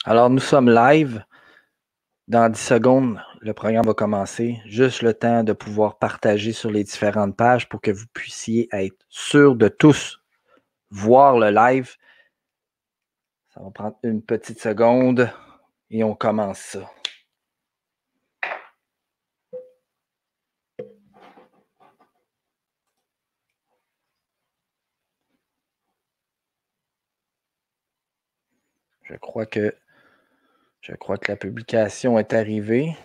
Alors, nous sommes live. Dans 10 secondes, le programme va commencer. Juste le temps de pouvoir partager sur les différentes pages pour que vous puissiez être sûr de tous voir le live. Ça va prendre une petite seconde et on commence ça. Je crois que la publication est arrivée.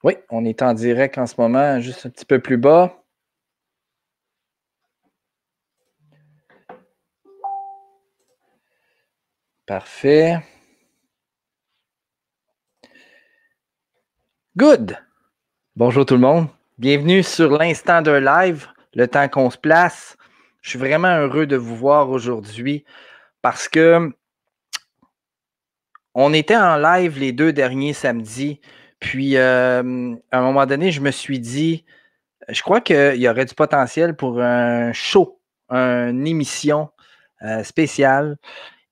Oui, on est en direct en ce moment, juste un petit peu plus bas. Parfait. Good! Bonjour tout le monde. Bienvenue sur l'instant d'un live, le temps qu'on se place. Je suis vraiment heureux de vous voir aujourd'hui parce que on était en live les 2 derniers samedis. Puis, à un moment donné, je me suis dit, je crois qu'il y aurait du potentiel pour un show, une émission spéciale.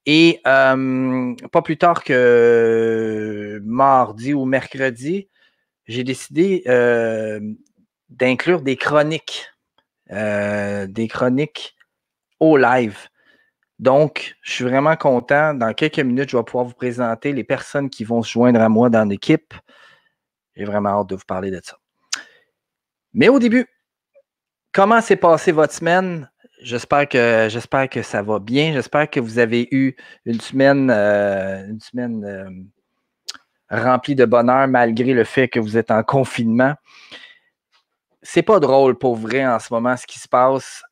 Et pas plus tard que mardi ou mercredi, j'ai décidé d'inclure des chroniques au live. Donc, je suis vraiment content. Dans quelques minutes, je vais pouvoir vous présenter les personnes qui vont se joindre à moi dans l'équipe. J'ai vraiment hâte de vous parler de ça. Mais au début, comment s'est passée votre semaine? J'espère que ça va bien. J'espère que vous avez eu une semaine remplie de bonheur malgré le fait que vous êtes en confinement. C'est pas drôle pour vrai en ce moment ce qui se passe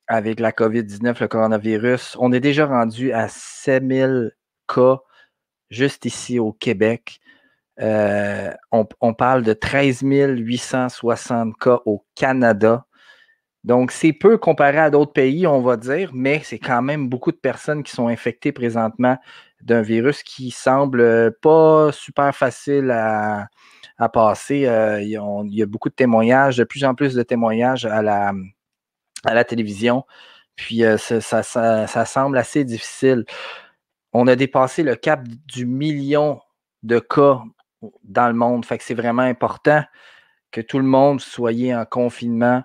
avec la COVID-19, le coronavirus. On est déjà rendu à 7000 cas juste ici au Québec. On parle de 13 860 cas au Canada. Donc, c'est peu comparé à d'autres pays, on va dire, mais c'est quand même beaucoup de personnes qui sont infectées présentement d'un virus qui semble pas super facile à passer. Il y a beaucoup de témoignages, de plus en plus de témoignages à la télévision. Puis, ça semble assez difficile. On a dépassé le cap du million de cas dans le monde. Fait que c'est vraiment important que tout le monde soit en confinement.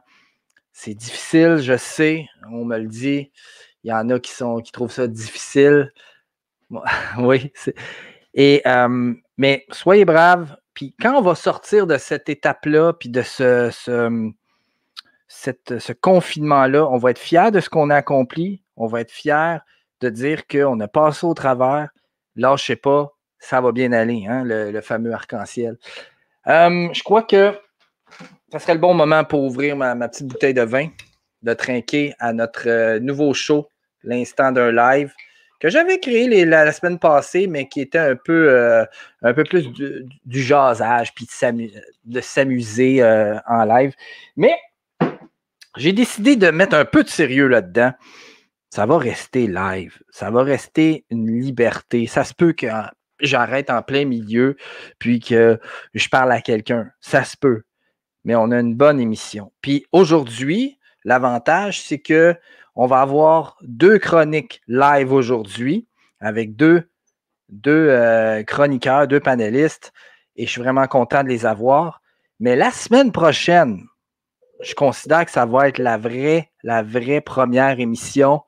C'est difficile, je sais, on me le dit. Il y en a qui trouvent ça difficile. Oui. Mais soyez braves. Puis quand on va sortir de cette étape-là, puis de ce confinement-là, on va être fiers de ce qu'on a accompli. On va être fiers de dire qu'on a passé au travers. Lâchez pas, ça va bien aller, hein, le fameux arc-en-ciel. Je crois que ça serait le bon moment pour ouvrir ma petite bouteille de vin, de trinquer à notre nouveau show, l'instant d'un live, que j'avais créé la semaine passée, mais qui était un peu plus du jasage, puis de s'amuser en live. Mais j'ai décidé de mettre un peu de sérieux là-dedans. Ça va rester live. Ça va rester une liberté. Ça se peut que j'arrête en plein milieu, puis que je parle à quelqu'un. Ça se peut. Mais on a une bonne émission. Puis aujourd'hui, l'avantage, c'est qu'on va avoir 2 chroniques live aujourd'hui avec deux chroniqueurs, 2 panélistes, et je suis vraiment content de les avoir. Mais la semaine prochaine, je considère que ça va être la vraie première émission.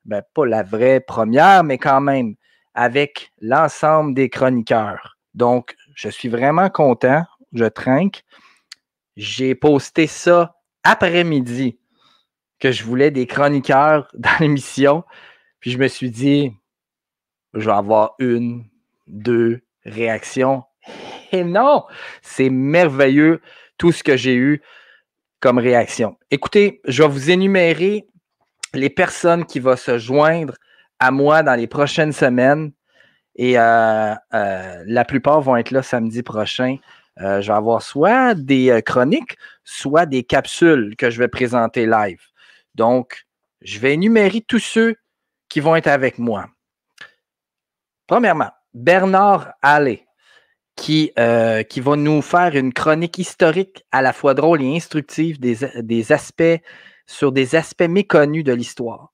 Ben, pas la vraie première, mais quand même, avec l'ensemble des chroniqueurs. Donc, je suis vraiment content. Je trinque. J'ai posté ça après-midi que je voulais des chroniqueurs dans l'émission. Puis je me suis dit, je vais avoir 1, 2 réactions. Et non, c'est merveilleux tout ce que j'ai eu comme réaction. Écoutez, je vais vous énumérer les personnes qui vont se joindre à moi dans les prochaines semaines. Et la plupart vont être là samedi prochain. Je vais avoir soit des chroniques, soit des capsules que je vais présenter live. Donc, je vais énumérer tous ceux qui vont être avec moi. Premièrement, Bernard Allais, qui va nous faire une chronique historique à la fois drôle et instructive sur des aspects méconnus de l'histoire.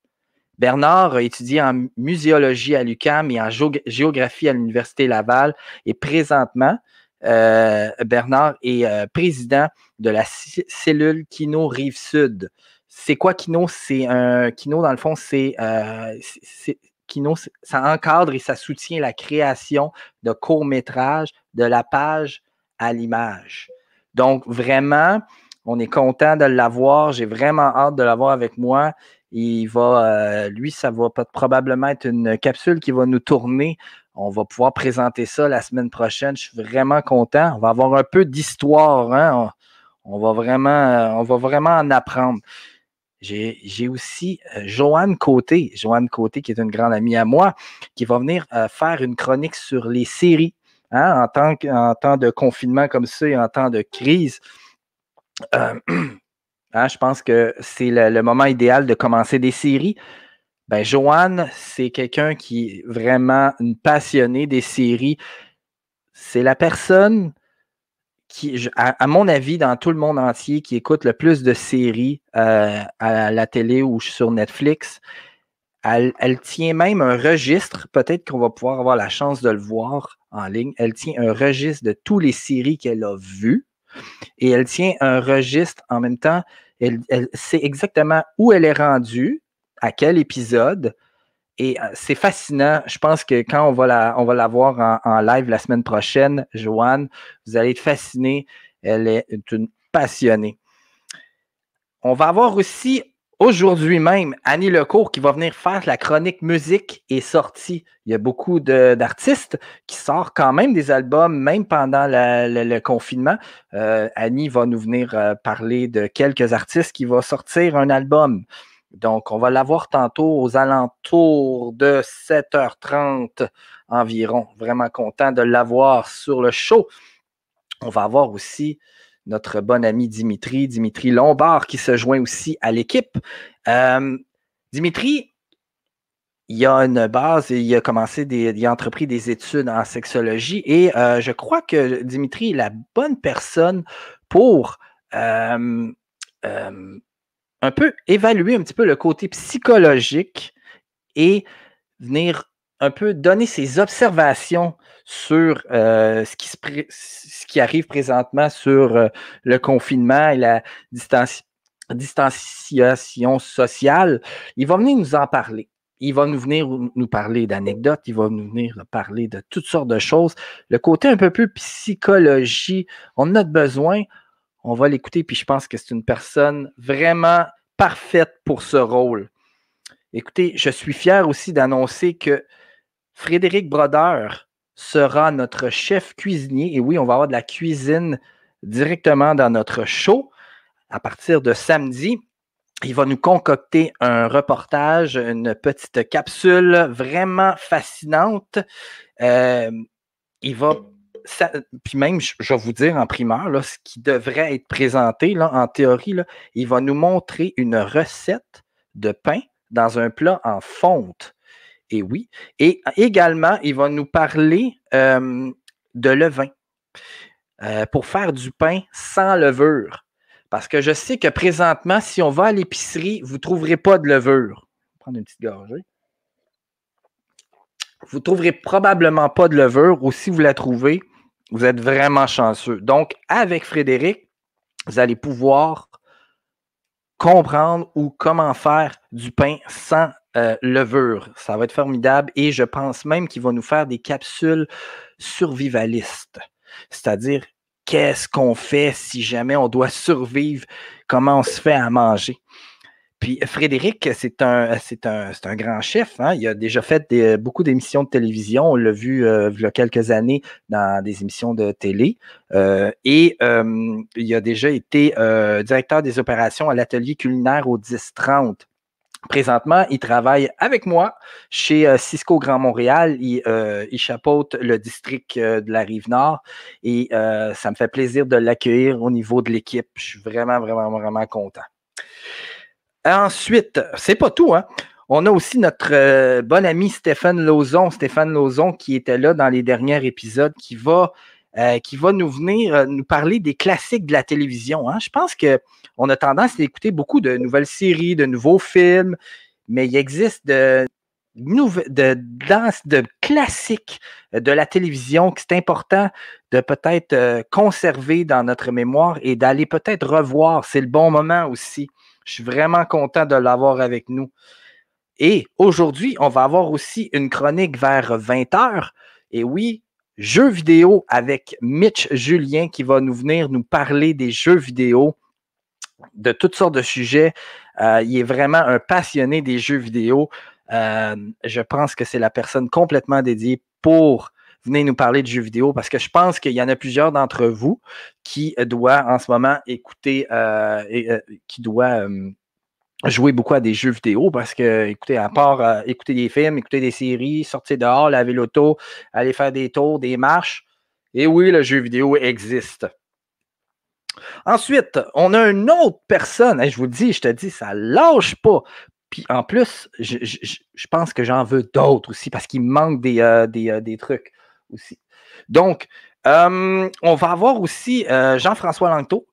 Bernard a étudié en muséologie à l'UQAM et en géographie à l'Université Laval. Et présentement, Bernard est président de la cellule Kino Rive-Sud. C'est quoi Kino? Kino, dans le fond, Kino, ça encadre et ça soutient la création de courts-métrages de la page à l'image. Donc, vraiment, on est content de l'avoir. J'ai vraiment hâte de l'avoir avec moi. Il va, lui, ça va probablement être une capsule qui va nous tourner. On va pouvoir présenter ça la semaine prochaine. Je suis vraiment content. On va avoir un peu d'histoire. Hein? On va vraiment en apprendre. J'ai aussi Joanne Côté, qui est une grande amie à moi, qui va venir faire une chronique sur les séries. Hein? En temps de confinement comme ça et en temps de crise. Hein, je pense que c'est le moment idéal de commencer des séries. Ben, Joanne, c'est quelqu'un qui est vraiment une passionnée des séries. C'est la personne qui, à mon avis, dans tout le monde entier, qui écoute le plus de séries à la télé ou sur Netflix. Elle tient même un registre, peut-être qu'on va pouvoir avoir la chance de le voir en ligne. Elle tient un registre de toutes les séries qu'elle a vues et elle tient un registre en même temps. Elle sait exactement où elle est rendue, à quel épisode. Et c'est fascinant. Je pense que quand on va la voir en live la semaine prochaine, Joanne, vous allez être fascinés. Elle est une passionnée. On va avoir aussi aujourd'hui même Annie Lecourt qui va venir faire la chronique musique et sortie. Il y a beaucoup d'artistes qui sortent quand même des albums, même pendant le confinement. Annie va nous venir parler de quelques artistes qui vont sortir un album. Donc, on va l'avoir tantôt aux alentours de 7h30 environ. Vraiment content de l'avoir sur le show. On va avoir aussi notre bon ami Dimitri Lombard, qui se joint aussi à l'équipe. Dimitri, il a une base et il a entrepris des études en sexologie et je crois que Dimitri est la bonne personne pour un peu évaluer un petit peu le côté psychologique et venir un peu donner ses observations sur ce qui arrive présentement sur le confinement et la distanciation sociale. Il va venir nous en parler. Il va venir nous parler d'anecdotes, il va nous venir parler de toutes sortes de choses. Le côté un peu plus psychologie, on en a besoin. On va l'écouter, puis je pense que c'est une personne vraiment parfaite pour ce rôle. Écoutez, je suis fier aussi d'annoncer que Frédéric Brodeur sera notre chef cuisinier. Et oui, on va avoir de la cuisine directement dans notre show à partir de samedi. Il va nous concocter un reportage, une petite capsule vraiment fascinante. Puis même, je vais vous dire en primeur, là, ce qui devrait être présenté là, en théorie, là, il va nous montrer une recette de pain dans un plat en fonte. Et oui. Et également, il va nous parler de levain pour faire du pain sans levure. Parce que je sais que présentement, si on va à l'épicerie, vous ne trouverez pas de levure. Je vais prendre une petite gorgée. Vous ne trouverez probablement pas de levure, ou si vous la trouvez, vous êtes vraiment chanceux. Donc, avec Frédéric, vous allez pouvoir comprendre ou comment faire du pain sans levure. Ça va être formidable et je pense même qu'il va nous faire des capsules survivalistes. C'est-à-dire, qu'est-ce qu'on fait si jamais on doit survivre? Comment on se fait à manger? Puis Frédéric, c'est un grand chef. Hein? Il a déjà fait beaucoup d'émissions de télévision. On l'a vu il y a quelques années dans des émissions de télé. Il a déjà été directeur des opérations à l'atelier culinaire au 10-30. Présentement, il travaille avec moi chez Cisco Grand Montréal. Il chapeaute le district de la Rive-Nord et ça me fait plaisir de l'accueillir au niveau de l'équipe. Je suis vraiment, vraiment, vraiment content. Ensuite, c'est pas tout, hein? On a aussi notre bon ami Stéphane Lauzon qui était là dans les derniers épisodes, qui va nous venir nous parler des classiques de la télévision. Hein? Je pense qu'on a tendance à écouter beaucoup de nouvelles séries, de nouveaux films, mais il existe de classiques de la télévision que c'est important de peut-être conserver dans notre mémoire et d'aller peut-être revoir. C'est le bon moment aussi. Je suis vraiment content de l'avoir avec nous. Et aujourd'hui, on va avoir aussi une chronique vers 20h. Et oui, jeux vidéo avec Mitch Julien qui va nous venir nous parler des jeux vidéo de toutes sortes de sujets. Il est vraiment un passionné des jeux vidéo. Je pense que c'est la personne complètement dédiée pour venir nous parler de jeux vidéo parce que je pense qu'il y en a plusieurs d'entre vous qui doivent en ce moment écouter, qui doivent jouer beaucoup à des jeux vidéo parce que, écoutez, à part écouter des films, écouter des séries, sortir dehors, laver l'auto, aller faire des tours, des marches, et oui, le jeu vidéo existe. Ensuite, on a une autre personne, je vous le dis, je te dis, ça lâche pas. Puis en plus, je pense que j'en veux d'autres aussi parce qu'il me manque des trucs aussi. Donc, on va avoir aussi Jean-François Langto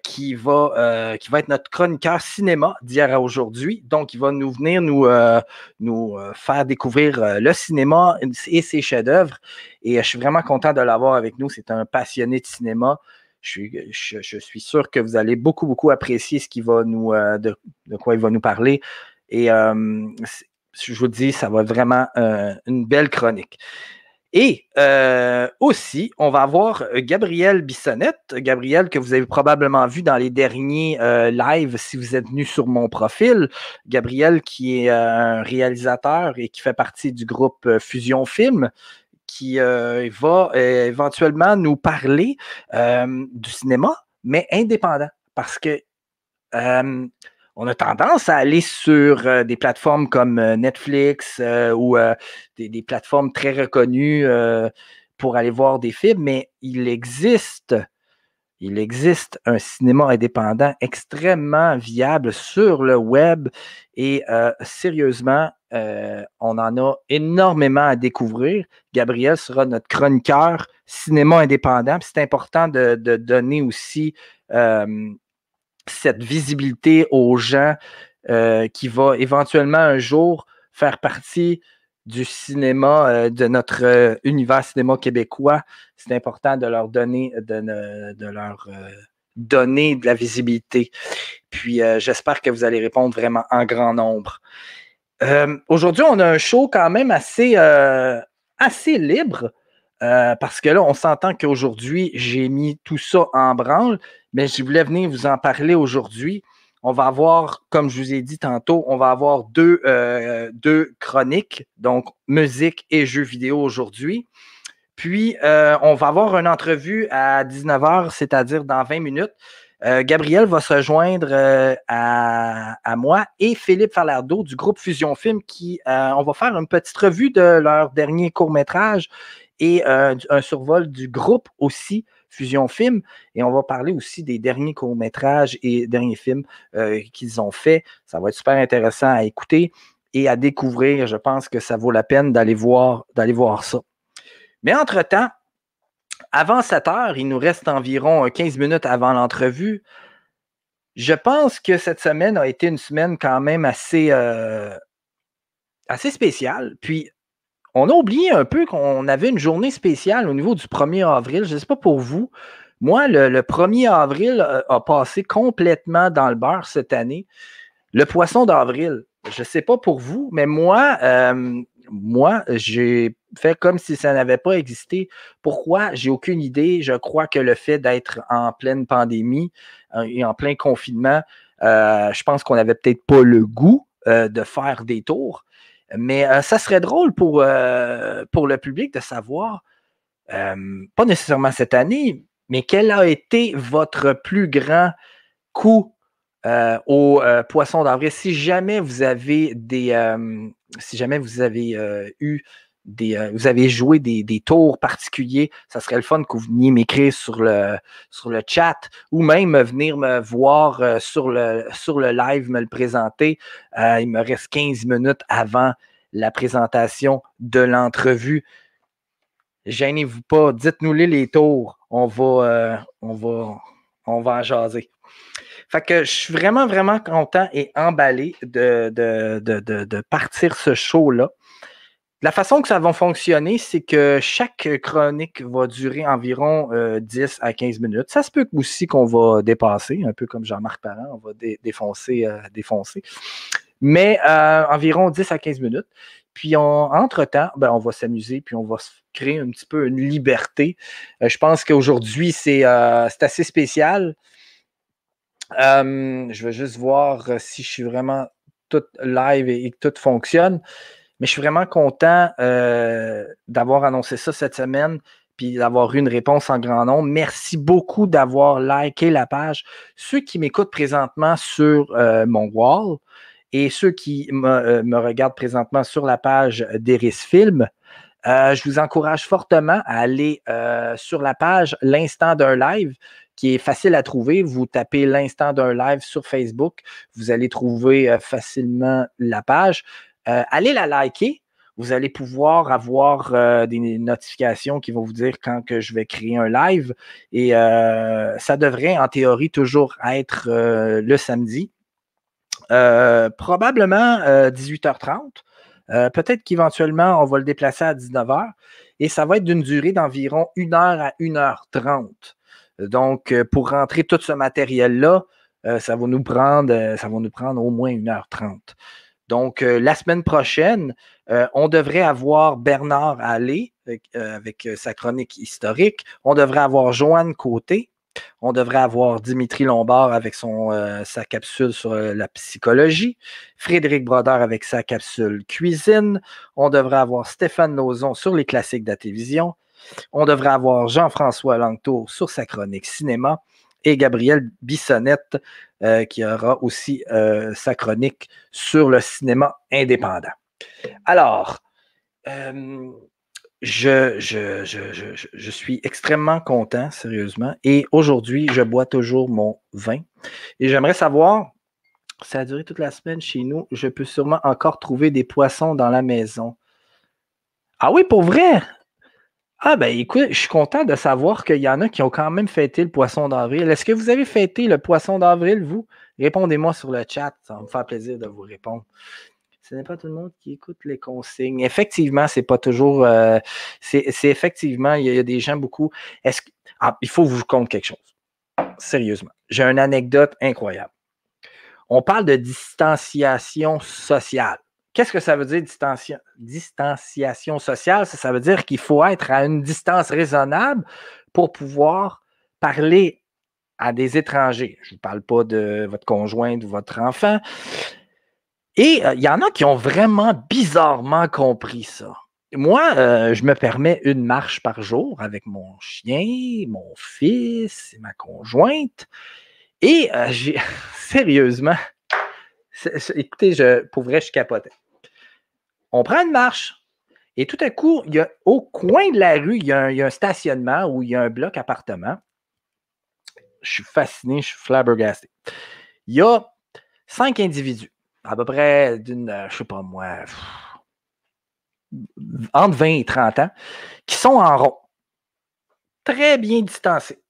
qui va être notre chroniqueur cinéma d'hier à aujourd'hui. Donc, il va nous venir nous faire découvrir le cinéma et ses chefs-d'œuvre. Et je suis vraiment content de l'avoir avec nous. C'est un passionné de cinéma. Je suis sûr que vous allez beaucoup, beaucoup apprécier ce qu'il va de quoi il va nous parler. Et je vous dis, ça va être vraiment une belle chronique. Et aussi, on va avoir Gabriel Bissonnette. Gabriel, que vous avez probablement vu dans les derniers lives si vous êtes venu sur mon profil. Gabriel, qui est un réalisateur et qui fait partie du groupe Fusion Film, qui va éventuellement nous parler du cinéma, mais indépendant. Parce que on a tendance à aller sur des plateformes comme Netflix ou des plateformes très reconnues pour aller voir des films, mais il existe un cinéma indépendant extrêmement viable sur le web et sérieusement, on en a énormément à découvrir. Gabriel sera notre chroniqueur cinéma indépendant. C'est important de donner aussi cette visibilité aux gens qui va éventuellement un jour faire partie du cinéma, de notre univers cinéma québécois. C'est important de leur donner donner de la visibilité. Puis j'espère que vous allez répondre vraiment en grand nombre. Aujourd'hui, on a un show quand même assez libre. Parce que là, on s'entend qu'aujourd'hui, j'ai mis tout ça en branle, mais je voulais venir vous en parler aujourd'hui. On va avoir, comme je vous ai dit tantôt, on va avoir deux chroniques, donc musique et jeux vidéo aujourd'hui. Puis, on va avoir une entrevue à 19h, c'est-à-dire dans 20 minutes. Gabriel va se joindre à moi et Philippe Falardeau du groupe Fusion Film on va faire une petite revue de leur dernier court-métrage et un survol du groupe aussi, Fusion Film. Et on va parler aussi des derniers courts-métrages et derniers films qu'ils ont faits. Ça va être super intéressant à écouter et à découvrir. Je pense que ça vaut la peine d'aller voir ça. Mais entre-temps, avant 7h, il nous reste environ 15 minutes avant l'entrevue. Je pense que cette semaine a été une semaine quand même assez spéciale. Puis, on a oublié un peu qu'on avait une journée spéciale au niveau du 1er avril. Je ne sais pas pour vous. Moi, le 1er avril a passé complètement dans le beurre cette année. Le poisson d'avril, je ne sais pas pour vous, mais moi, j'ai fait comme si ça n'avait pas existé. Pourquoi? J'ai aucune idée. Je crois que le fait d'être en pleine pandémie et en plein confinement, je pense qu'on n'avait peut-être pas le goût de faire des tours. Mais ça serait drôle pour le public de savoir, pas nécessairement cette année, mais quel a été votre plus grand coup au poisson d'avril? Si jamais vous avez vous avez joué des tours particuliers, ça serait le fun que vous veniez m'écrire sur le chat ou même venir me voir sur le live, me le présenter. Il me reste 15 minutes avant la présentation de l'entrevue. Gênez-vous pas, dites-nous les tours. On va en jaser. Fait que je suis vraiment, vraiment content et emballé de partir ce show-là. La façon que ça va fonctionner, c'est que chaque chronique va durer environ 10 à 15 minutes. Ça se peut aussi qu'on va dépasser, un peu comme Jean-Marc Parent, on va défoncer. Mais environ 10 à 15 minutes. Puis entre-temps, on va s'amuser, puis on va se créer un petit peu une liberté. Je pense qu'aujourd'hui, c'est assez spécial. Je vais juste voir si je suis vraiment tout live et que tout fonctionne. Mais je suis vraiment content d'avoir annoncé ça cette semaine puis d'avoir eu une réponse en grand nombre. Merci beaucoup d'avoir liké la page. Ceux qui m'écoutent présentement sur mon wall et ceux qui me regardent présentement sur la page d'Eris Film, je vous encourage fortement à aller sur la page L'Instant d'un live, qui est facile à trouver. Vous tapez L'Instant d'un live sur Facebook, vous allez trouver facilement la page. Allez la liker. Vous allez pouvoir avoir des notifications qui vont vous dire quand que je vais créer un live. Et ça devrait, en théorie, toujours être le samedi. Probablement 18h30. Peut-être qu'éventuellement, on va le déplacer à 19h. Et ça va être d'une durée d'environ 1h à 1h30. Donc, pour rentrer tout ce matériel-là, ça va nous prendre au moins 1h30. Donc, la semaine prochaine, on devrait avoir Bernard Allais avec sa chronique historique. On devrait avoir Joanne Côté. On devrait avoir Dimitri Lombard avec sa capsule sur la psychologie. Frédéric Brodeur avec sa capsule cuisine. On devrait avoir Stéphane Lauzon sur les classiques de la télévision. On devrait avoir Jean-François Langtour sur sa chronique cinéma. Et Gabriel Bissonnette qui aura aussi sa chronique sur le cinéma indépendant. Alors, je suis extrêmement content, sérieusement. Et aujourd'hui, je bois toujours mon vin. Et j'aimerais savoir, ça a duré toute la semaine chez nous, je peux sûrement encore trouver des poissons dans la maison. Ah oui, pour vrai? Ah ben écoute, je suis content de savoir qu'il y en a qui ont quand même fêté le poisson d'avril. Est-ce que vous avez fêté le poisson d'avril, vous? Répondez-moi sur le chat, ça va me faire plaisir de vous répondre. Ce n'est pas tout le monde qui écoute les consignes. Effectivement, c'est pas toujours. C'est effectivement, il y a des gens beaucoup. Il faut que je vous conte quelque chose. Sérieusement. J'ai une anecdote incroyable. On parle de distanciation sociale. Qu'est-ce que ça veut dire, distanciation sociale? Ça veut dire qu'il faut être à une distance raisonnable pour pouvoir parler à des étrangers. Je ne vous parle pas de votre conjointe ou votre enfant. Et il y en a qui ont vraiment bizarrement compris ça. Moi, je me permets une marche par jour avec mon chien, mon fils et ma conjointe. Et sérieusement, écoutez, pour vrai, je capotais. On prend une marche et tout à coup, au coin de la rue, il y a un stationnement où il y a un bloc appartement. Je suis fasciné, je suis flabbergasté. Il y a 5 individus, à peu près d'une, je sais pas moi, entre 20 et 30 ans, qui sont en rond, très bien distancés,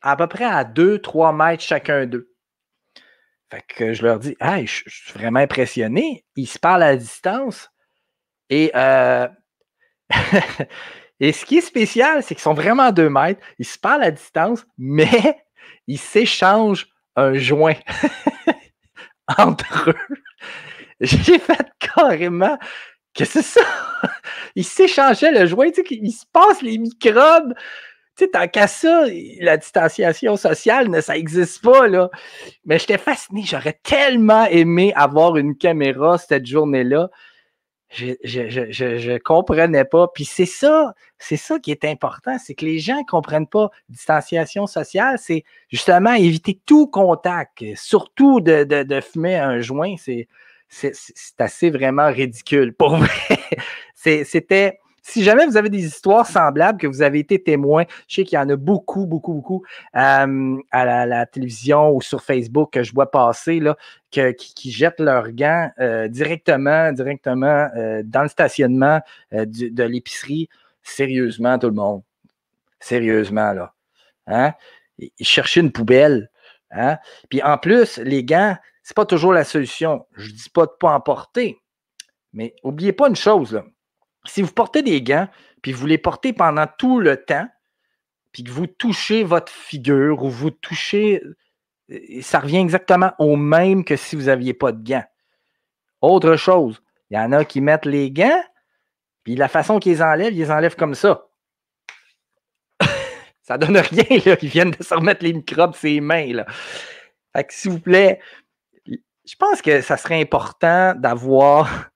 à peu près à 2-3 mètres chacun d'eux. Fait que je leur dis, hey, je suis vraiment impressionné. Ils se parlent à distance. Et, et ce qui est spécial, c'est qu'ils sont vraiment à 2 mètres. Ils se parlent à distance, mais ils s'échangent un joint entre eux. J'ai fait carrément que c'est ça. Ils s'échangeaient le joint. Tu sais, ils se passent les microbes. Tu sais, tant qu'à ça, la distanciation sociale, ça n'existe pas, là. Mais j'étais fasciné. J'aurais tellement aimé avoir une caméra cette journée-là. Je comprenais pas. Puis c'est ça qui est important, c'est que les gens ne comprennent pas distanciation sociale, c'est justement éviter tout contact, surtout de fumer un joint, c'est assez vraiment ridicule. Pour vrai, c'était... Si jamais vous avez des histoires semblables, que vous avez été témoin, je sais qu'il y en a beaucoup, beaucoup, beaucoup à la télévision ou sur Facebook que je vois passer, là, qui jettent leurs gants directement dans le stationnement de l'épicerie. Sérieusement, tout le monde. Sérieusement, là. Hein? Ils cherchaient une poubelle. Hein? Puis en plus, les gants, c'est pas toujours la solution. Je ne dis pas de ne pas en porter, mais n'oubliez pas une chose, là. Si vous portez des gants, puis vous les portez pendant tout le temps, puis que vous touchez votre figure ou vous touchez, ça revient exactement au même que si vous n'aviez pas de gants. Autre chose, il y en a qui mettent les gants, puis la façon qu'ils ils les enlèvent comme ça. Ça donne rien, là. Ils viennent de se remettre les microbes sur les mains, là. Fait que s'il vous plaît, je pense que ça serait important d'avoir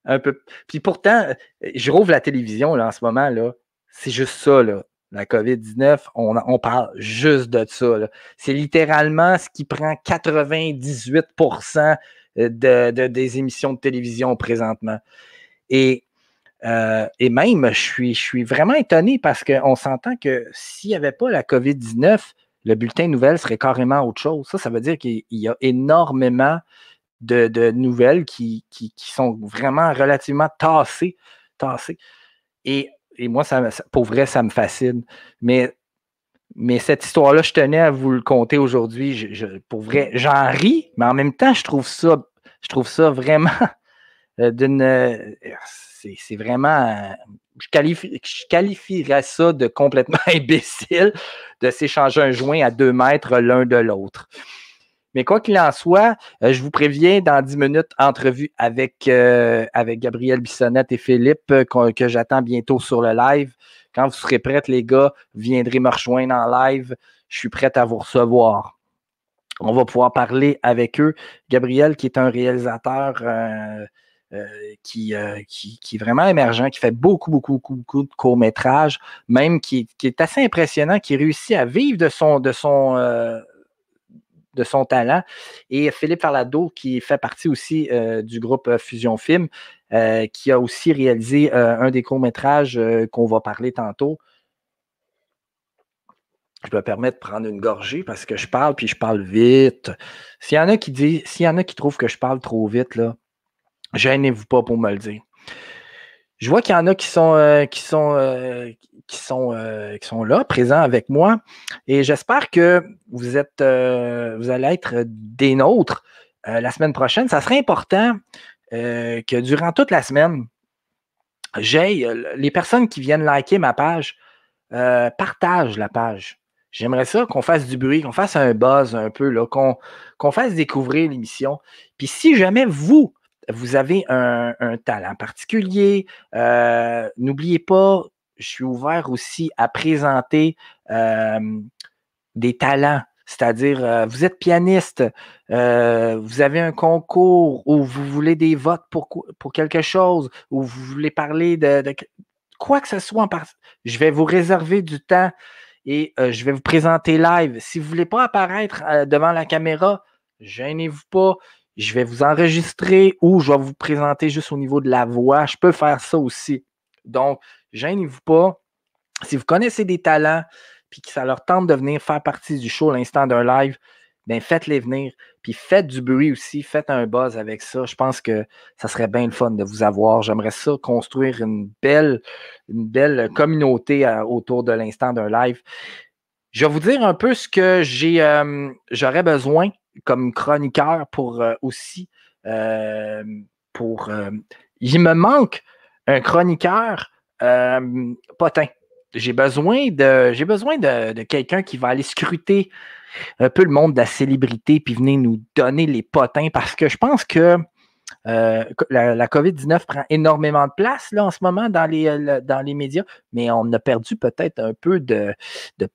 un peu. Puis pourtant, je rouvre la télévision là, en ce moment, là. C'est juste ça, là. La COVID-19, on parle juste de ça, là. C'est littéralement ce qui prend 98% des émissions de télévision présentement. Et même, je suis vraiment étonné parce qu'on s'entend que s'il n'y avait pas la COVID-19, le bulletin de nouvelles serait carrément autre chose. Ça veut dire qu'il y a énormément de nouvelles qui sont vraiment relativement tassées. Et moi, pour vrai, ça me fascine. Mais cette histoire-là, je tenais à vous le conter aujourd'hui. Pour vrai, j'en ris, mais en même temps, je trouve ça vraiment c'est vraiment. Je qualifierais ça de complètement imbécile de s'échanger un joint à 2 mètres l'un de l'autre. Mais quoi qu'il en soit, je vous préviens, dans 10 minutes, entrevue avec Gabriel Bissonnette et Philippe, que j'attends bientôt sur le live. Quand vous serez prêts, les gars, vous viendrez me rejoindre en live. Je suis prêt à vous recevoir. On va pouvoir parler avec eux. Gabriel, qui est un réalisateur qui est vraiment émergent, qui fait beaucoup de courts-métrages, même qui est assez impressionnant, qui réussit à vivre de son talent. Et Philippe Farlado, qui fait partie aussi du groupe Fusion Film, qui a aussi réalisé un des courts-métrages qu'on va parler tantôt. Je me permets de prendre une gorgée parce que je parle, puis je parle vite. S'il y en a qui trouvent que je parle trop vite, là, gênez-vous pas pour me le dire. Je vois qu'il y en a qui sont là, présents avec moi. Et j'espère que vous allez être des nôtres la semaine prochaine. Ça serait important que durant toute la semaine, les personnes qui viennent liker ma page partagent la page. J'aimerais ça qu'on fasse du bruit, qu'on fasse un buzz un peu, là, qu'on fasse découvrir l'émission. Puis si jamais vous avez un talent particulier, n'oubliez pas, je suis ouvert aussi à présenter des talents. C'est-à-dire, vous êtes pianiste, vous avez un concours ou vous voulez des votes pour quelque chose, ou vous voulez parler de quoi que ce soit. Je vais vous réserver du temps et je vais vous présenter live. Si vous ne voulez pas apparaître devant la caméra, gênez-vous pas. Je vais vous enregistrer ou je vais vous présenter juste au niveau de la voix. Je peux faire ça aussi. Donc, gênez-vous pas. Si vous connaissez des talents puis que ça leur tente de venir faire partie du show à l'instant d'un live, bien, faites-les venir. Puis faites du bruit aussi, faites un buzz avec ça. Je pense que ça serait bien le fun de vous avoir. J'aimerais ça construire une belle communauté autour de l'instant d'un live. Je vais vous dire un peu ce que j'aurais besoin comme chroniqueur pour aussi. Il me manque un chroniqueur potin. J'ai besoin de quelqu'un qui va aller scruter un peu le monde de la célébrité puis venir nous donner les potins parce que je pense que la COVID-19 prend énormément de place là, en ce moment dans les médias, mais on a perdu peut-être un peu de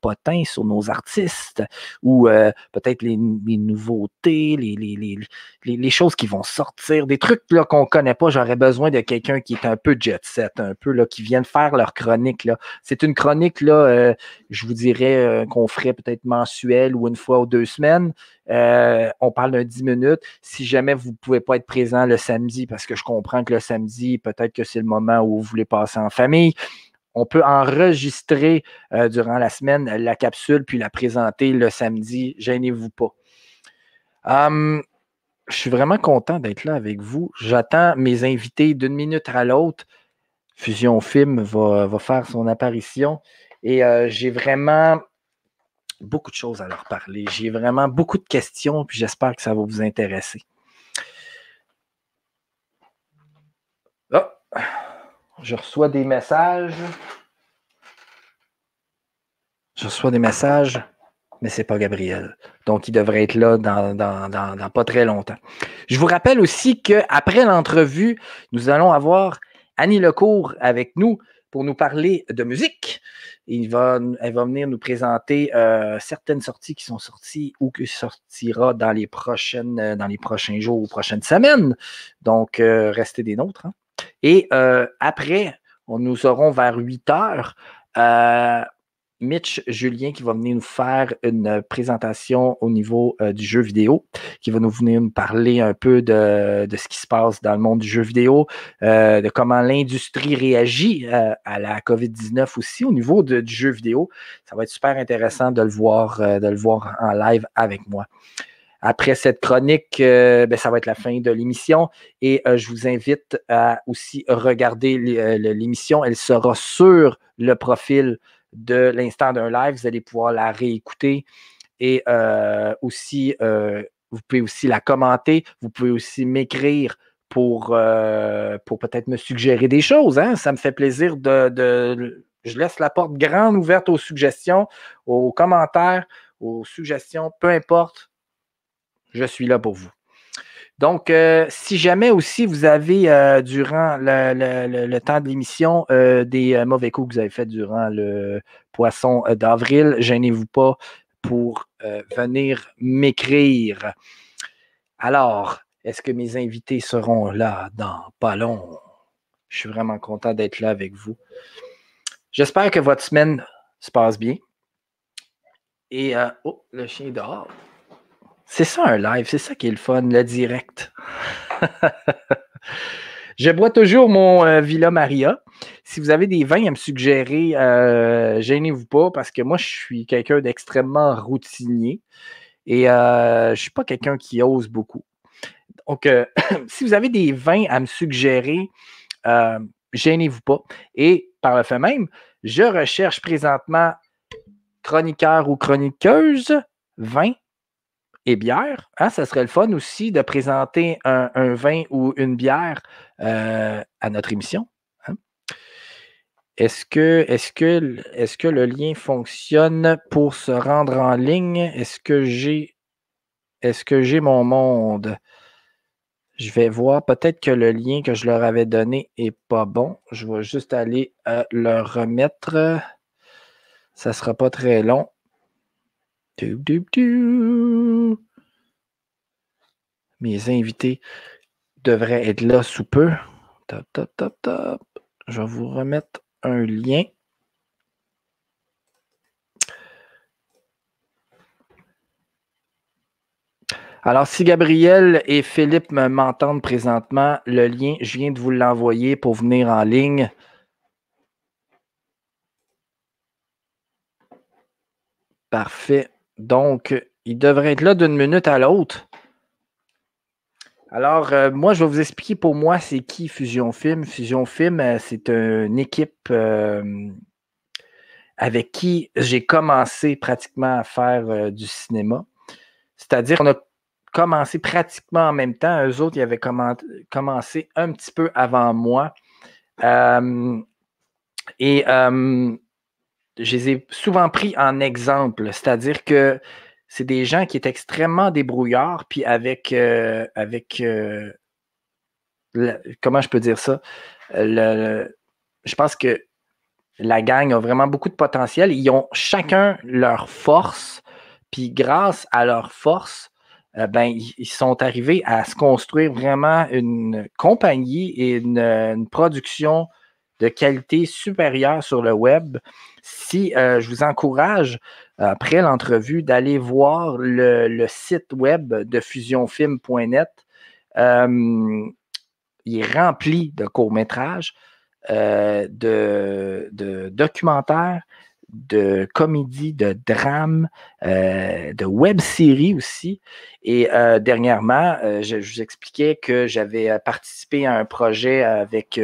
potins sur nos artistes ou peut-être les nouveautés, les choses qui vont sortir, des trucs là, qu'on ne connaît pas. J'aurais besoin de quelqu'un qui est un peu jet set, un peu là, qui vienne faire leur chronique. Là. C'est une chronique, là, je vous dirais, qu'on ferait peut-être mensuelle ou une fois ou 2 semaines. On parle d'un 10 minutes. Si jamais vous ne pouvez pas être présent le samedi, parce que je comprends que le samedi, peut-être que c'est le moment où vous voulez passer en famille, on peut enregistrer durant la semaine la capsule puis la présenter le samedi. Gênez-vous pas. Je suis vraiment content d'être là avec vous. J'attends mes invités d'une minute à l'autre. Fusion Film va faire son apparition et j'ai vraiment beaucoup de choses à leur parler. J'ai vraiment beaucoup de questions, puis j'espère que ça va vous intéresser. Oh, je reçois des messages. Mais c'est pas Gabriel. Donc, il devrait être là dans pas très longtemps. Je vous rappelle aussi qu'après l'entrevue, nous allons avoir Annie Lecourt avec nous pour nous parler de musique. Elle va venir nous présenter certaines sorties qui sont sorties ou qui sortira dans les prochains jours ou prochaines semaines. Donc, restez des nôtres. Hein. Et après, nous aurons vers 8 heures Mitch Julien qui va venir nous faire une présentation au niveau du jeu vidéo, qui va venir nous parler un peu de ce qui se passe dans le monde du jeu vidéo, de comment l'industrie réagit à la COVID-19 aussi au niveau du jeu vidéo. Ça va être super intéressant de le voir en live avec moi. Après cette chronique, ça va être la fin de l'émission et je vous invite à aussi regarder l'émission. Elle sera sur le profil de l'instant d'un live. Vous allez pouvoir la réécouter et aussi, vous pouvez aussi la commenter. Vous pouvez aussi m'écrire pour peut-être me suggérer des choses. Hein? Ça me fait plaisir je laisse la porte grande ouverte aux suggestions, aux commentaires, aux suggestions, peu importe. Je suis là pour vous. Donc, si jamais aussi vous avez, durant le temps de l'émission, des mauvais coups que vous avez faits durant le poisson d'avril, gênez-vous pas pour venir m'écrire. Alors, est-ce que mes invités seront là dans pas long? Je suis vraiment content d'être là avec vous. J'espère que votre semaine se passe bien. Et, le chien est dehors. C'est ça un live, c'est ça qui est le fun, le direct. Je bois toujours mon Villa Maria. Si vous avez des vins à me suggérer, gênez-vous pas parce que moi, je suis quelqu'un d'extrêmement routinier et je ne suis pas quelqu'un qui ose beaucoup. Donc, si vous avez des vins à me suggérer, gênez-vous pas. Et par le fait même, je recherche présentement chroniqueur ou chroniqueuse, vin et bière. Hein, ça serait le fun aussi de présenter un vin ou une bière à notre émission. Hein. Est-ce que le lien fonctionne pour se rendre en ligne? Est-ce que j'ai mon monde? Je vais voir. Peut-être que le lien que je leur avais donné n'est pas bon. Je vais juste aller le remettre. Ça ne sera pas très long. Mes invités devraient être là sous peu. Top, top, top, top. Je vais vous remettre un lien. Alors, si Gabriel et Philippe m'entendent présentement, le lien, je viens de vous l'envoyer pour venir en ligne. Parfait. Donc, il devrait être là d'une minute à l'autre. Alors, moi, je vais vous expliquer pour moi, c'est qui Fusion Film. Fusion Film, c'est une équipe avec qui j'ai commencé pratiquement à faire du cinéma. C'est-à-dire qu'on a commencé pratiquement en même temps. Eux autres, ils avaient commencé un petit peu avant moi. Je les ai souvent pris en exemple. C'est-à-dire que c'est des gens qui étaient extrêmement débrouillards, puis comment je peux dire ça? Je pense que la gang a vraiment beaucoup de potentiel. Ils ont chacun leur force, puis grâce à leur force, ils sont arrivés à se construire vraiment une compagnie et une production de qualité supérieure sur le web. Si je vous encourage, après l'entrevue, d'aller voir le site web de fusionfilm.net. Il est rempli de courts-métrages, de documentaires, de comédies, de drames, de web-séries aussi. Et dernièrement, je vous expliquais que j'avais participé à un projet avec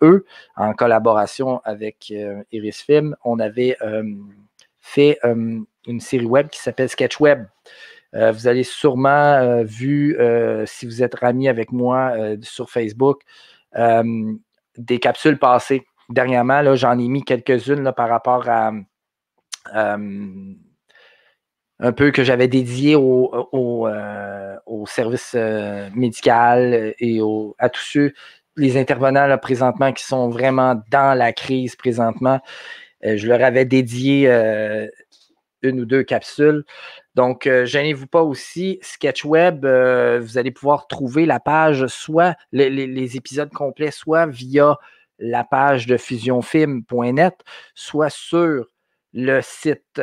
eux, en collaboration avec Iris Film. On avait fait une série web qui s'appelle SketchWeb. Vous allez sûrement vu, si vous êtes amis avec moi sur Facebook, des capsules passées. Dernièrement, là, j'en ai mis quelques-unes là, par rapport à un peu que j'avais dédié au service médical et à tous ceux, les intervenants là, présentement qui sont vraiment dans la crise présentement. Je leur avais dédié une ou deux capsules. Donc, gênez-vous pas aussi. SketchWeb, vous allez pouvoir trouver la page, soit les épisodes complets, soit via la page de fusionfilm.net, soit sur le site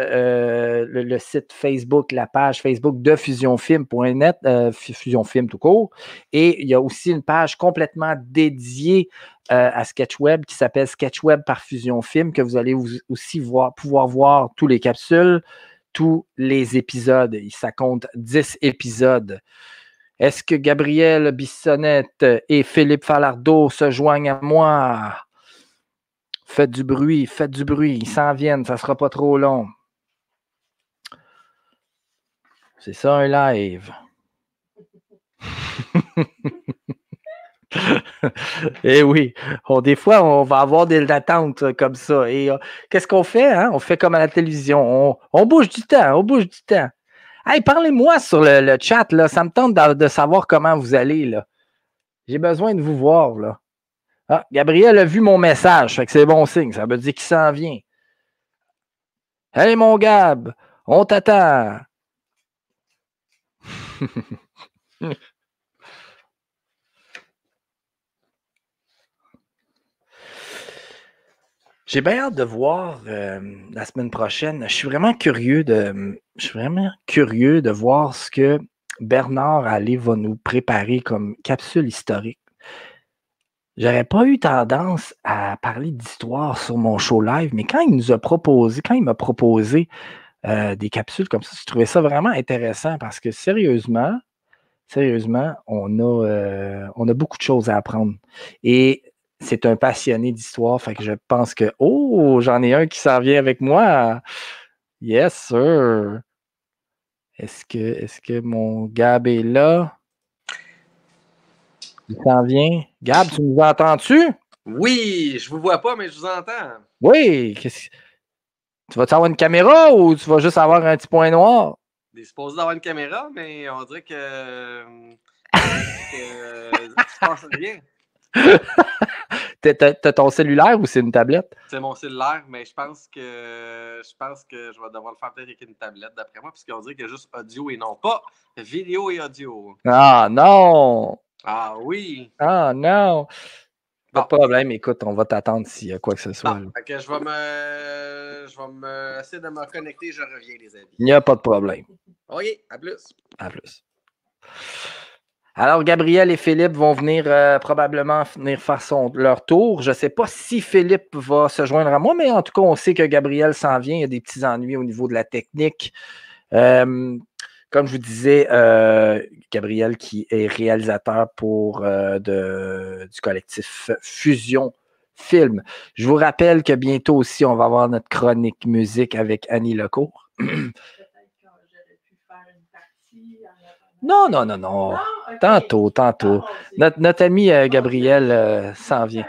Facebook, la page Facebook de fusionfilm.net, fusionfilm tout court. Et il y a aussi une page complètement dédiée à SketchWeb qui s'appelle SketchWeb par Fusion Film, que vous allez aussi pouvoir voir tous les capsules, tous les épisodes. Ça compte 10 épisodes. Est-ce que Gabriel Bissonnette et Philippe Falardeau se joignent à moi? Faites du bruit, ils s'en viennent, ça ne sera pas trop long. C'est ça un live. Eh oui, des fois, on va avoir des attentes comme ça. Et qu'est-ce qu'on fait? Hein? On fait comme à la télévision. On bouge du temps, on bouge du temps. Hey, parlez-moi sur le chat, là. Ça me tente de savoir comment vous allez, là. J'ai besoin de vous voir, là. Ah, Gabriel a vu mon message, fait que c'est bon signe. Ça veut dire qu'il s'en vient. Hey, mon Gab, on t'attend. J'ai bien hâte de voir la semaine prochaine. Je suis vraiment curieux de voir ce que Bernard Allais va nous préparer comme capsule historique. J'aurais pas eu tendance à parler d'histoire sur mon show live, mais quand il m'a proposé des capsules comme ça, je trouvais ça vraiment intéressant parce que sérieusement, on a beaucoup de choses à apprendre. Et c'est un passionné d'histoire, fait que je pense que j'en ai un qui s'en vient avec moi. Yes, sir. Est-ce que mon Gab est là? Il s'en vient. Gab, tu nous entends-tu? Oui, je vous vois pas, mais je vous entends. Oui. Tu vas-tu avoir une caméra ou tu vas juste avoir un petit point noir? Il est supposé d'avoir une caméra, mais on dirait que il se passe rien. T'as ton cellulaire ou c'est une tablette? C'est mon cellulaire, mais je pense que je vais devoir le faire peut-être avec une tablette d'après moi, puisqu'on dirait qu'il y a juste audio et non pas vidéo et audio. Ah non! Ah oui! Ah non! Pas de Bon. problème, écoute, on va t'attendre s'il y a quoi que ce soit. Fait que je vais me essayer de me connecter, je reviens, les amis. Il n'y a pas de problème. OK, à plus. À plus. Alors, Gabriel et Philippe vont probablement venir faire leur tour. Je ne sais pas si Philippe va se joindre à moi, mais en tout cas, on sait que Gabriel s'en vient. Il y a des petits ennuis au niveau de la technique. Comme je vous disais, Gabriel qui est réalisateur du collectif Fusion Film. Je vous rappelle que bientôt aussi, on va avoir notre chronique musique avec Annie Lecourt. Non. Okay. Tantôt. Notre ami Gabriel s'en vient.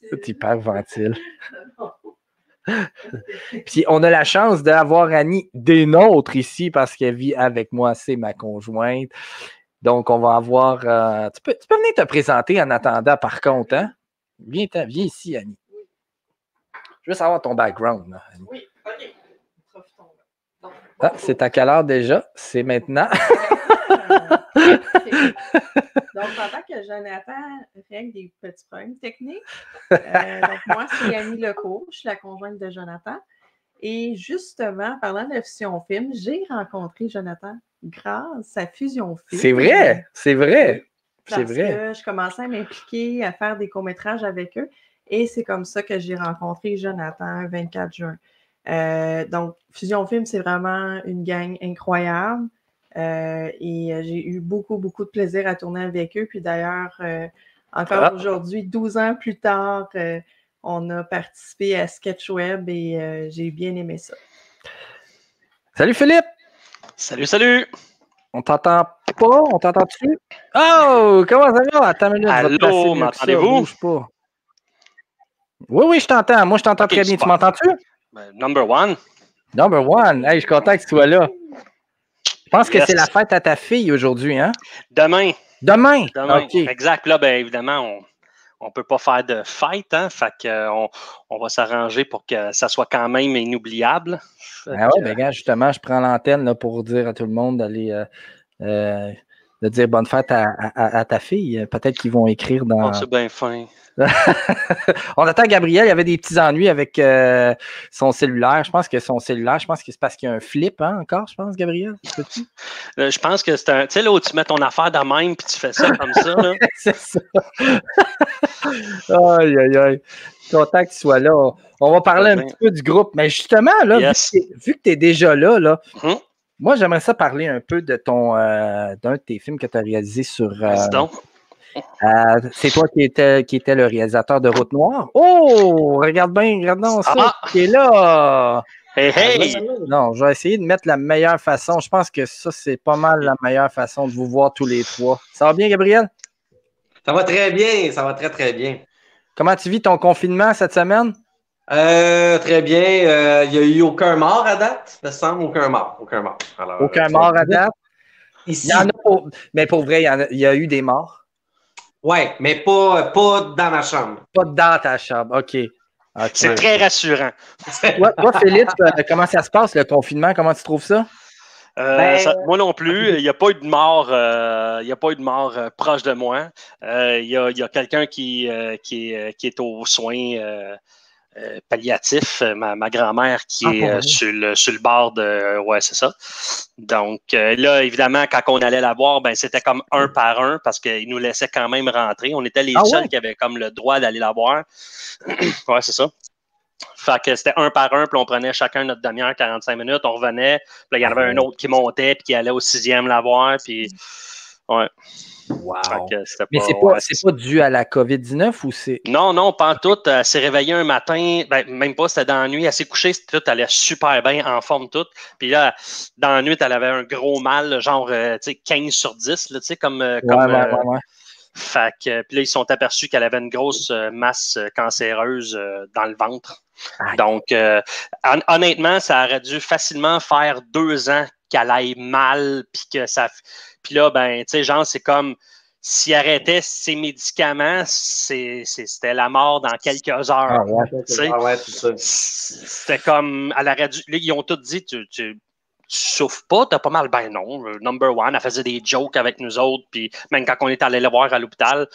Tout hyperventile. Puis on a la chance d'avoir Annie des nôtres ici parce qu'elle vit avec moi, c'est ma conjointe. Donc on va avoir. Tu peux venir te présenter en attendant par contre, hein? Viens ici, Annie. Je veux savoir ton background. Là, Annie. Oui, OK. Ah, c'est à quelle heure déjà? C'est maintenant. Donc, pendant que Jonathan règle des petits problèmes techniques, donc moi, c'est Annie Lecourt, je suis la conjointe de Jonathan. Et justement, parlant de Fusion Film, j'ai rencontré Jonathan grâce à Fusion Film. C'est vrai. Parce que je commençais à m'impliquer, à faire des courts-métrages avec eux. Et c'est comme ça que j'ai rencontré Jonathan le 24 juin. Donc, Fusion Film, c'est vraiment une gang incroyable. Et j'ai eu beaucoup de plaisir à tourner avec eux. Puis d'ailleurs, encore aujourd'hui, 12 ans plus tard, on a participé à SketchWeb et j'ai bien aimé ça. Salut Philippe! Salut! On t'entend pas? On t'entend-tu? Oh! Comment ça va? Attends une minute. Allô, m'entendez-vous? Oui, je t'entends. Moi, je t'entends très bien. Super. Tu m'entends-tu? Ben, number one. Number one. Hey, je suis content que tu sois là. Je pense que c'est la fête à ta fille aujourd'hui, hein? Demain. OK. Exact. Là, bien évidemment, on ne peut pas faire de fête, hein? Fait qu'on on va s'arranger pour que ça soit quand même inoubliable. Ah ouais, bien, justement, je prends l'antenne là, pour dire à tout le monde d'aller de dire bonne fête à ta fille. Peut-être qu'ils vont écrire dans. Oh, c'est bien fin. On attend Gabriel, il y avait des petits ennuis avec son cellulaire. Je pense que c'est parce qu'il y a un flip, hein, encore, je pense, Gabriel. Je pense que c'est un. Tu sais, là où tu mets ton affaire de même puis tu fais ça comme ça. Là. C'est ça. Aïe. Content que tu sois là. On va parler un petit peu du groupe. Mais justement, là, vu que tu es déjà là, moi, j'aimerais ça parler un peu de d'un de tes films que tu as réalisé sur. C'est toi qui étais le réalisateur de Route Noire. Oh! Regarde ça, qui est là! Hey! Non, je vais essayer de mettre la meilleure façon. Je pense que ça, c'est pas mal la meilleure façon de vous voir tous les trois. Ça va bien, Gabriel? Ça va très bien, ça va très, très bien. Comment tu vis ton confinement cette semaine? Très bien. Il n'y a eu aucun mort à date, me semble. Aucun mort. Alors, aucun mort à date? Ici. Il y en a mais pour vrai, il y a eu des morts? Oui, mais pas dans ma chambre. Pas dans ta chambre, OK. C'est très rassurant. Toi, Philippe, comment ça se passe, le confinement? Comment tu trouves ça? Moi non plus. Il n'y a pas eu de mort. Proche de moi. Il y a quelqu'un qui est aux soins palliatifs. Ma grand-mère qui est sur le bord de. Ouais, c'est ça. Donc là, évidemment, quand on allait la voir, ben c'était comme un par un parce qu'ils nous laissaient quand même rentrer. On était les seuls qui avaient comme le droit d'aller la voir. Ouais, c'est ça. Fait que c'était un par un, puis on prenait chacun notre demi-heure, 45 minutes, on revenait, puis là, il y en avait un autre qui montait, puis qui allait au 6e la voir, puis ouais. Wow. Mais c'est pas dû à la COVID-19 ou c'est... Non, pas en tout. Elle s'est réveillée un matin, même pas, c'était dans la nuit, elle s'est couchée, tout allait super bien, en forme toute, puis là, dans la nuit, elle avait un gros mal, genre 15 sur 10, là, comme ouais. Fait que, puis là, ils sont aperçus qu'elle avait une grosse masse cancéreuse dans le ventre. Donc, honnêtement, ça aurait dû facilement faire 2 ans qu'elle aille mal, puis là, ben, tu sais, genre, c'est comme s'il arrêtait ses médicaments, c'était la mort dans quelques heures. C'était comme, elle aurait dû, là, ils ont tous dit, tu souffres pas, t'as pas mal, ben non. Number one, elle faisait des jokes avec nous autres, puis même quand on est allé la voir à l'hôpital.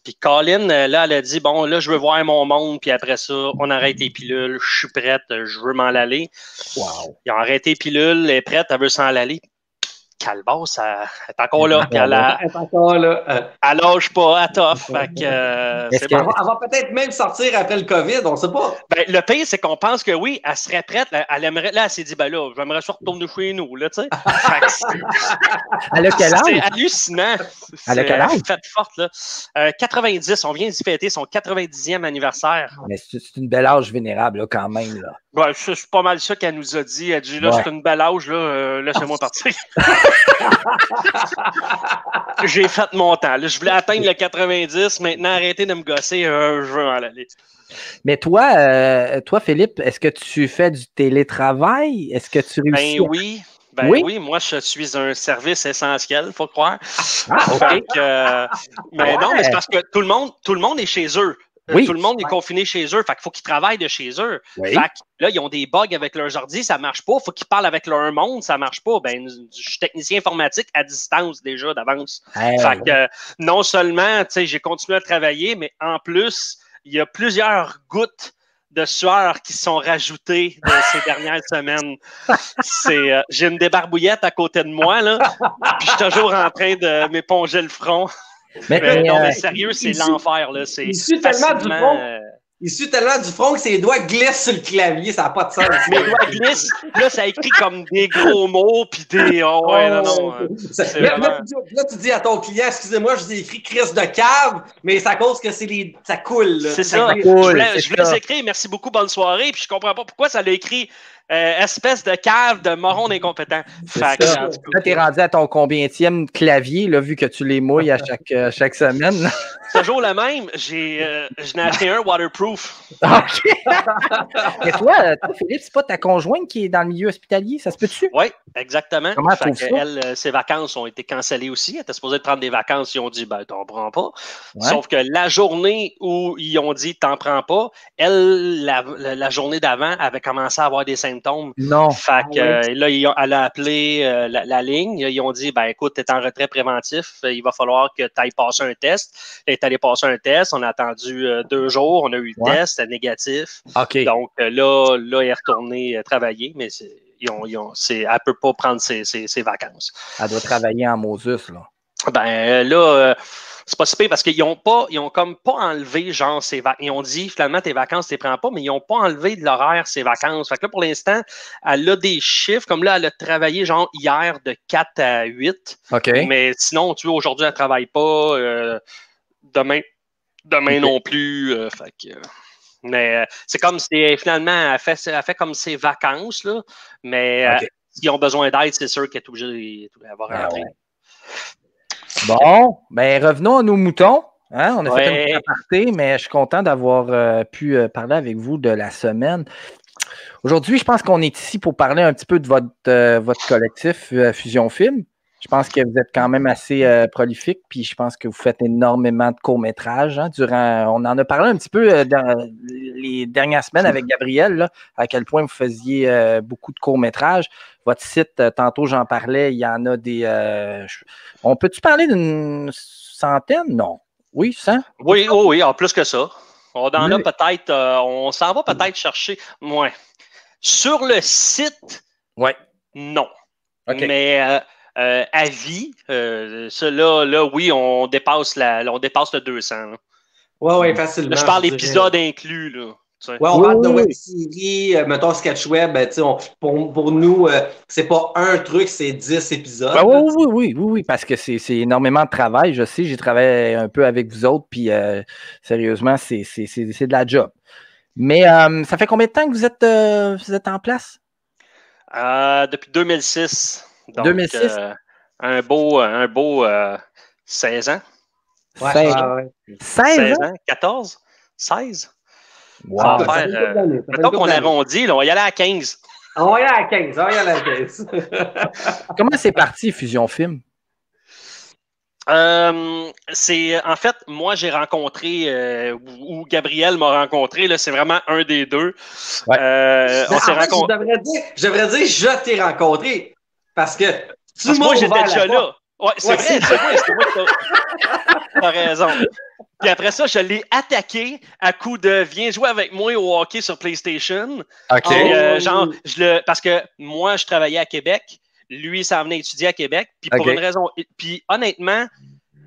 Puis Colin, là, elle a dit, bon, là, je veux voir mon monde, puis après ça, on arrête les pilules, je suis prête, je veux m'en aller. Wow. Ils ont arrêté les pilules, elle est prête, elle veut s'en aller. Calbasse, elle est encore là. Elle est encore là. Elle lâche pas, elle toffe. Elle va peut-être même sortir après le COVID, on ne sait pas. Ben, le pire, c'est qu'on pense que oui, elle serait prête. Elle aimerait, là, elle s'est dit, ben là, j'aimerais ça retourner chez nous, là, tu sais. Elle a quel âge? C'est hallucinant. Elle a quel âge? Fête forte, là. 90, on vient d'y fêter son 90e anniversaire. Mais c'est une belle âge vénérable, là, quand même, là. Ben, c'est pas mal ça qu'elle nous a dit. Elle a dit, là, c'est une belle âge, là, laissez-moi partir. J'ai fait mon temps. Là, je voulais atteindre le 90. Maintenant, arrêtez de me gosser. Je veux en aller. Mais toi, Philippe, est-ce que tu fais du télétravail? Est-ce que tu réussis? Ben oui, moi, je suis un service essentiel, faut croire. OK. Mais non, mais c'est parce que tout le monde est chez eux. Oui. Tout le monde est confiné chez eux. Fait qu'il faut qu'ils travaillent de chez eux. Oui. Fait que là, ils ont des bugs avec leurs ordi, ça marche pas. Faut qu'ils parlent avec leur monde, ça marche pas. Ben, je suis technicien informatique à distance déjà d'avance. Fait que non seulement, tu sais, j'ai continué à travailler, mais en plus, il y a plusieurs gouttes de sueur qui sont rajoutées ces dernières semaines. J'ai une débarbouillette à côté de moi, là, puis je suis toujours en train de m'éponger le front. Mais sérieux, c'est l'enfer. Là. Il sue tellement du front. Il sue tellement du front que ses doigts glissent sur le clavier. Ça n'a pas de sens. Mes doigts glissent. Là, ça écrit comme des gros mots. Puis des. Oh, ouais, non. Là, tu dis à ton client, excusez-moi, je vous ai écrit crise de cave, mais c'est à cause que ça coule. Là. C'est ça. Je voulais écrire merci beaucoup, bonne soirée. Puis je comprends pas pourquoi ça l'a écrit Espèce de cave de moron incompétent. Là, t'es rendu à ton combienième clavier, là, vu que tu les mouilles à chaque semaine. C'est toujours le même. Je n'ai acheté un waterproof. OK. Et toi, Philippe, c'est pas ta conjointe qui est dans le milieu hospitalier, ça se peut-tu? Oui, exactement. Comment tu trouves ça? Elle, ses vacances ont été cancellées aussi. Elle était supposée de prendre des vacances. Ils ont dit, ben, t'en prends pas. Ouais. Sauf que la journée où ils ont dit, t'en prends pas, elle, la journée d'avant, avait commencé à avoir des symptômes. Non. Fait que là, elle a appelé la ligne. Ils ont dit, ben, écoute, t'es en retrait préventif. Il va falloir que tu ailles passer un test. Elle est allée passer un test. On a attendu 2 jours. On a eu le test. C'était négatif. OK. Donc là, elle est retournée travailler, mais elle ne peut pas prendre ses vacances. Elle doit travailler en Moses, là. Ben là, c'est pas si pire parce qu'ils ont comme pas enlevé genre ses vacances. Ils ont dit finalement tes vacances, tu les prends pas, mais ils n'ont pas enlevé de l'horaire ses vacances. Fait que là, pour l'instant, elle a des chiffres. Comme là, elle a travaillé genre hier de 4 à 8. OK. Mais sinon, tu vois, aujourd'hui, elle ne travaille pas. Demain okay. Non plus. Fait que. Mais c'est comme si finalement, elle fait comme ses vacances, là, mais s'ils ont besoin d'aide, c'est sûr qu'elle est obligée d'avoir rentré. Ouais. Bon, ben revenons à nos moutons. Hein? On a fait un petit aparté, mais je suis content d'avoir pu parler avec vous de la semaine. Aujourd'hui, je pense qu'on est ici pour parler un petit peu de votre collectif Fusion Film. Je pense que vous êtes quand même assez prolifique, puis je pense que vous faites énormément de courts-métrages. Hein, on en a parlé un petit peu dans les dernières semaines avec Gabriel, là, à quel point vous faisiez beaucoup de courts-métrages. Votre site, tantôt j'en parlais, il y en a des... on peut-tu parler d'une centaine? Non. Oui, 100? Oui, en plus que ça. On en a peut-être... on s'en va peut-être chercher... Ouais. Sur le site, non. Okay. Mais... à vie, là, oui, on dépasse le 200. Oui, facilement. Là, je parle d'épisodes inclus. Là, on parle de web-série, mettons sketch web. Pour nous, c'est pas un truc, c'est 10 épisodes. Oui, parce que c'est énormément de travail. Je sais, j'ai travaillé un peu avec vous autres, puis sérieusement, c'est de la job. Mais ça fait combien de temps que vous êtes en place? Depuis 2006. Donc, 2006? Un beau 16 ans. 16 ans? 14? 16? Wow. Ça va faire, mettons qu'on arrondit, là, on va y aller à 15. On va y aller à 15. Comment c'est parti, Fusion Film? En fait, moi, j'ai rencontré, ou Gabriel m'a rencontré, là, c'est vraiment un des deux. On s'est rencontré. Je devrais dire, je t'ai rencontré. Parce que moi, j'étais déjà là. Ouais, c'est vrai, c'est moi. T'as raison. Puis après ça, je l'ai attaqué à coup de « Viens jouer avec moi au hockey sur PlayStation ». OK. Parce que moi, je travaillais à Québec. Lui, ça venait étudier à Québec. Puis pour une raison... Puis honnêtement,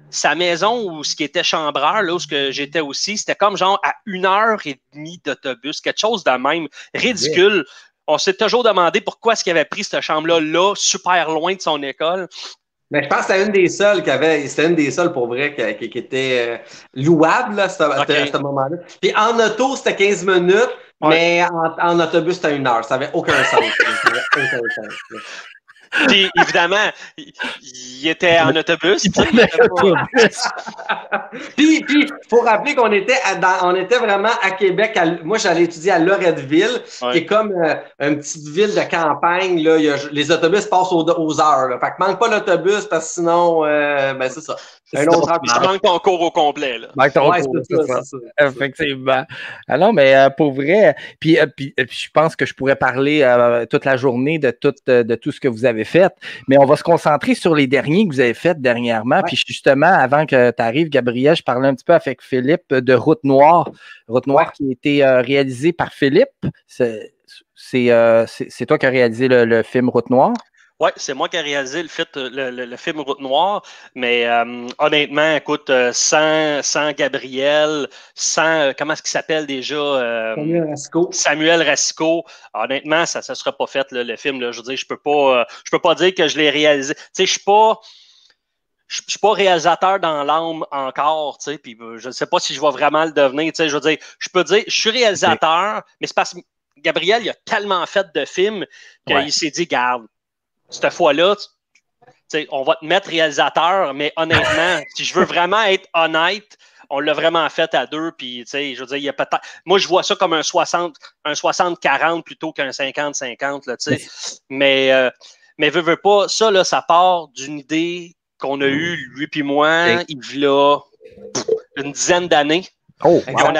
sa maison où ce qui était chambreur, là où j'étais aussi, c'était comme genre à 1h30 d'autobus. Quelque chose de même ridicule. On s'est toujours demandé pourquoi est-ce qu'il avait pris cette chambre-là, super loin de son école. Mais je pense que c'était une des seules c'était une des seules pour vrai qui était louable là, à ce moment-là. Puis en auto, c'était 15 minutes, mais en autobus, c'était 1 heure. Ça n'avait aucun sens. Puis, évidemment, il était en autobus. Puis, il faut rappeler qu'on était vraiment à Québec. Moi, j'allais étudier à Loretteville, qui est comme une petite ville de campagne. Là, les autobus passent aux heures. Là. Fait que manque pas l'autobus parce que sinon, c'est ça. Tu manques ton cours au complet. Là. C'est ça. Effectivement. Alors, mais pour vrai, puis je pense que je pourrais parler toute la journée de tout ce que vous avez fait, mais on va se concentrer sur les derniers que vous avez fait dernièrement. Puis justement, avant que tu arrives, Gabriel, je parlais un petit peu avec Philippe de Route Noire. Route Noire qui a été réalisé par Philippe. C'est toi qui as réalisé le film Route Noire? Oui, c'est moi qui ai réalisé le film Route Noire, mais honnêtement, écoute, sans Gabriel, sans, comment est-ce qu'il s'appelle déjà? Samuel Racicot. Honnêtement, ça ne sera pas fait, là, le film. Là, je veux dire, je peux pas dire que je l'ai réalisé. Tu sais, je suis pas réalisateur dans l'âme encore, tu sais, puis je ne sais pas si je vais vraiment le devenir, tu sais, je veux dire, je peux dire, je suis réalisateur, mais c'est parce que Gabriel, il a tellement fait de films qu'il s'est dit, garde, cette fois-là, on va te mettre réalisateur, mais honnêtement, si je veux vraiment être honnête, on l'a vraiment fait à deux, puis je veux dire, il y a peut-être. Moi, je vois ça comme un 60-40 plutôt qu'un 50-50, là, mais veux pas, ça, là, ça part d'une idée qu'on a eue, lui puis moi, il y a une dizaine d'années. Oh, wow. on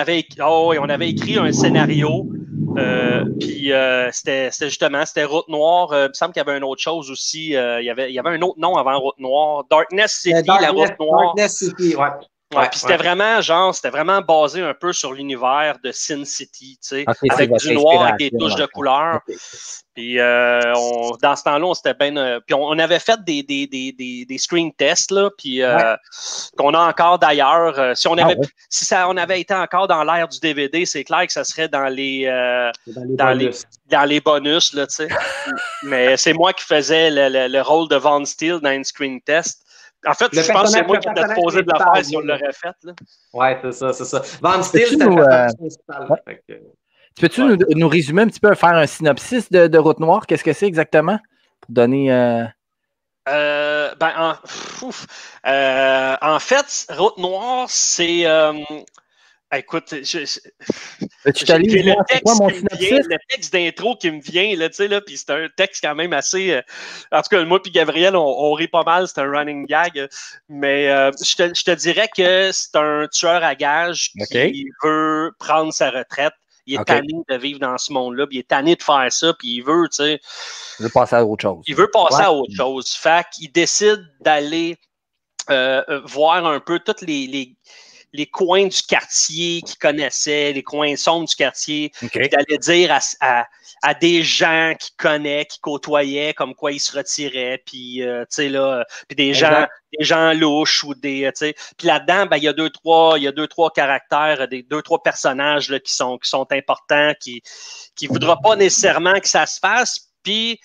avait écrit un scénario, puis c'était justement, c'était Route Noire. Il me semble qu'il y avait une autre chose aussi. Il y avait un autre nom avant Route Noire. Darkness City, la Route Noire. Darkness City, ouais. Puis c'était vraiment basé un peu sur l'univers de Sin City, avec du noir, avec des touches de couleur. Puis dans ce temps-là, on s'était bien. Puis on avait fait des screen tests, là, puis qu'on a encore d'ailleurs. Si on avait été encore dans l'ère du DVD, c'est clair que ça serait dans les bonus, là, tu sais. Mais c'est moi qui faisais le rôle de Von Steele dans une screen test. En fait, je pense que c'est moi qui t'ai posé de l'affaire si on l'aurait fait. Oui, c'est ça. Von Steele, c'était le personnage principal. Peux-tu nous résumer un petit peu, faire un synopsis de Route Noire? Qu'est-ce que c'est exactement? Pour donner... en fait, Route Noire, c'est... écoute, j'ai le texte d'intro qui me vient, là, tu sais, là, puis c'est un texte quand même assez... en tout cas, moi puis Gabriel, on rit pas mal, c'est un running gag, mais je te dirais que c'est un tueur à gages qui veut prendre sa retraite. Il est tanné de vivre dans ce monde-là, puis il est tanné de faire ça, puis il veut, tu sais... Il veut passer à autre chose. Il veut passer à autre chose. Fait qu'il décide d'aller voir un peu tous les coins du quartier qu'il connaissait, les coins sombres du quartier, puis d'aller dire à des gens qu'il connaît, qu'il côtoyait, comme quoi il se retirait, puis tu sais là, puis des gens louches ou des, tu sais, puis là-dedans, ben il y a deux trois caractères, deux trois personnages là, qui sont importants, qui voudra pas nécessairement que ça se fasse, puis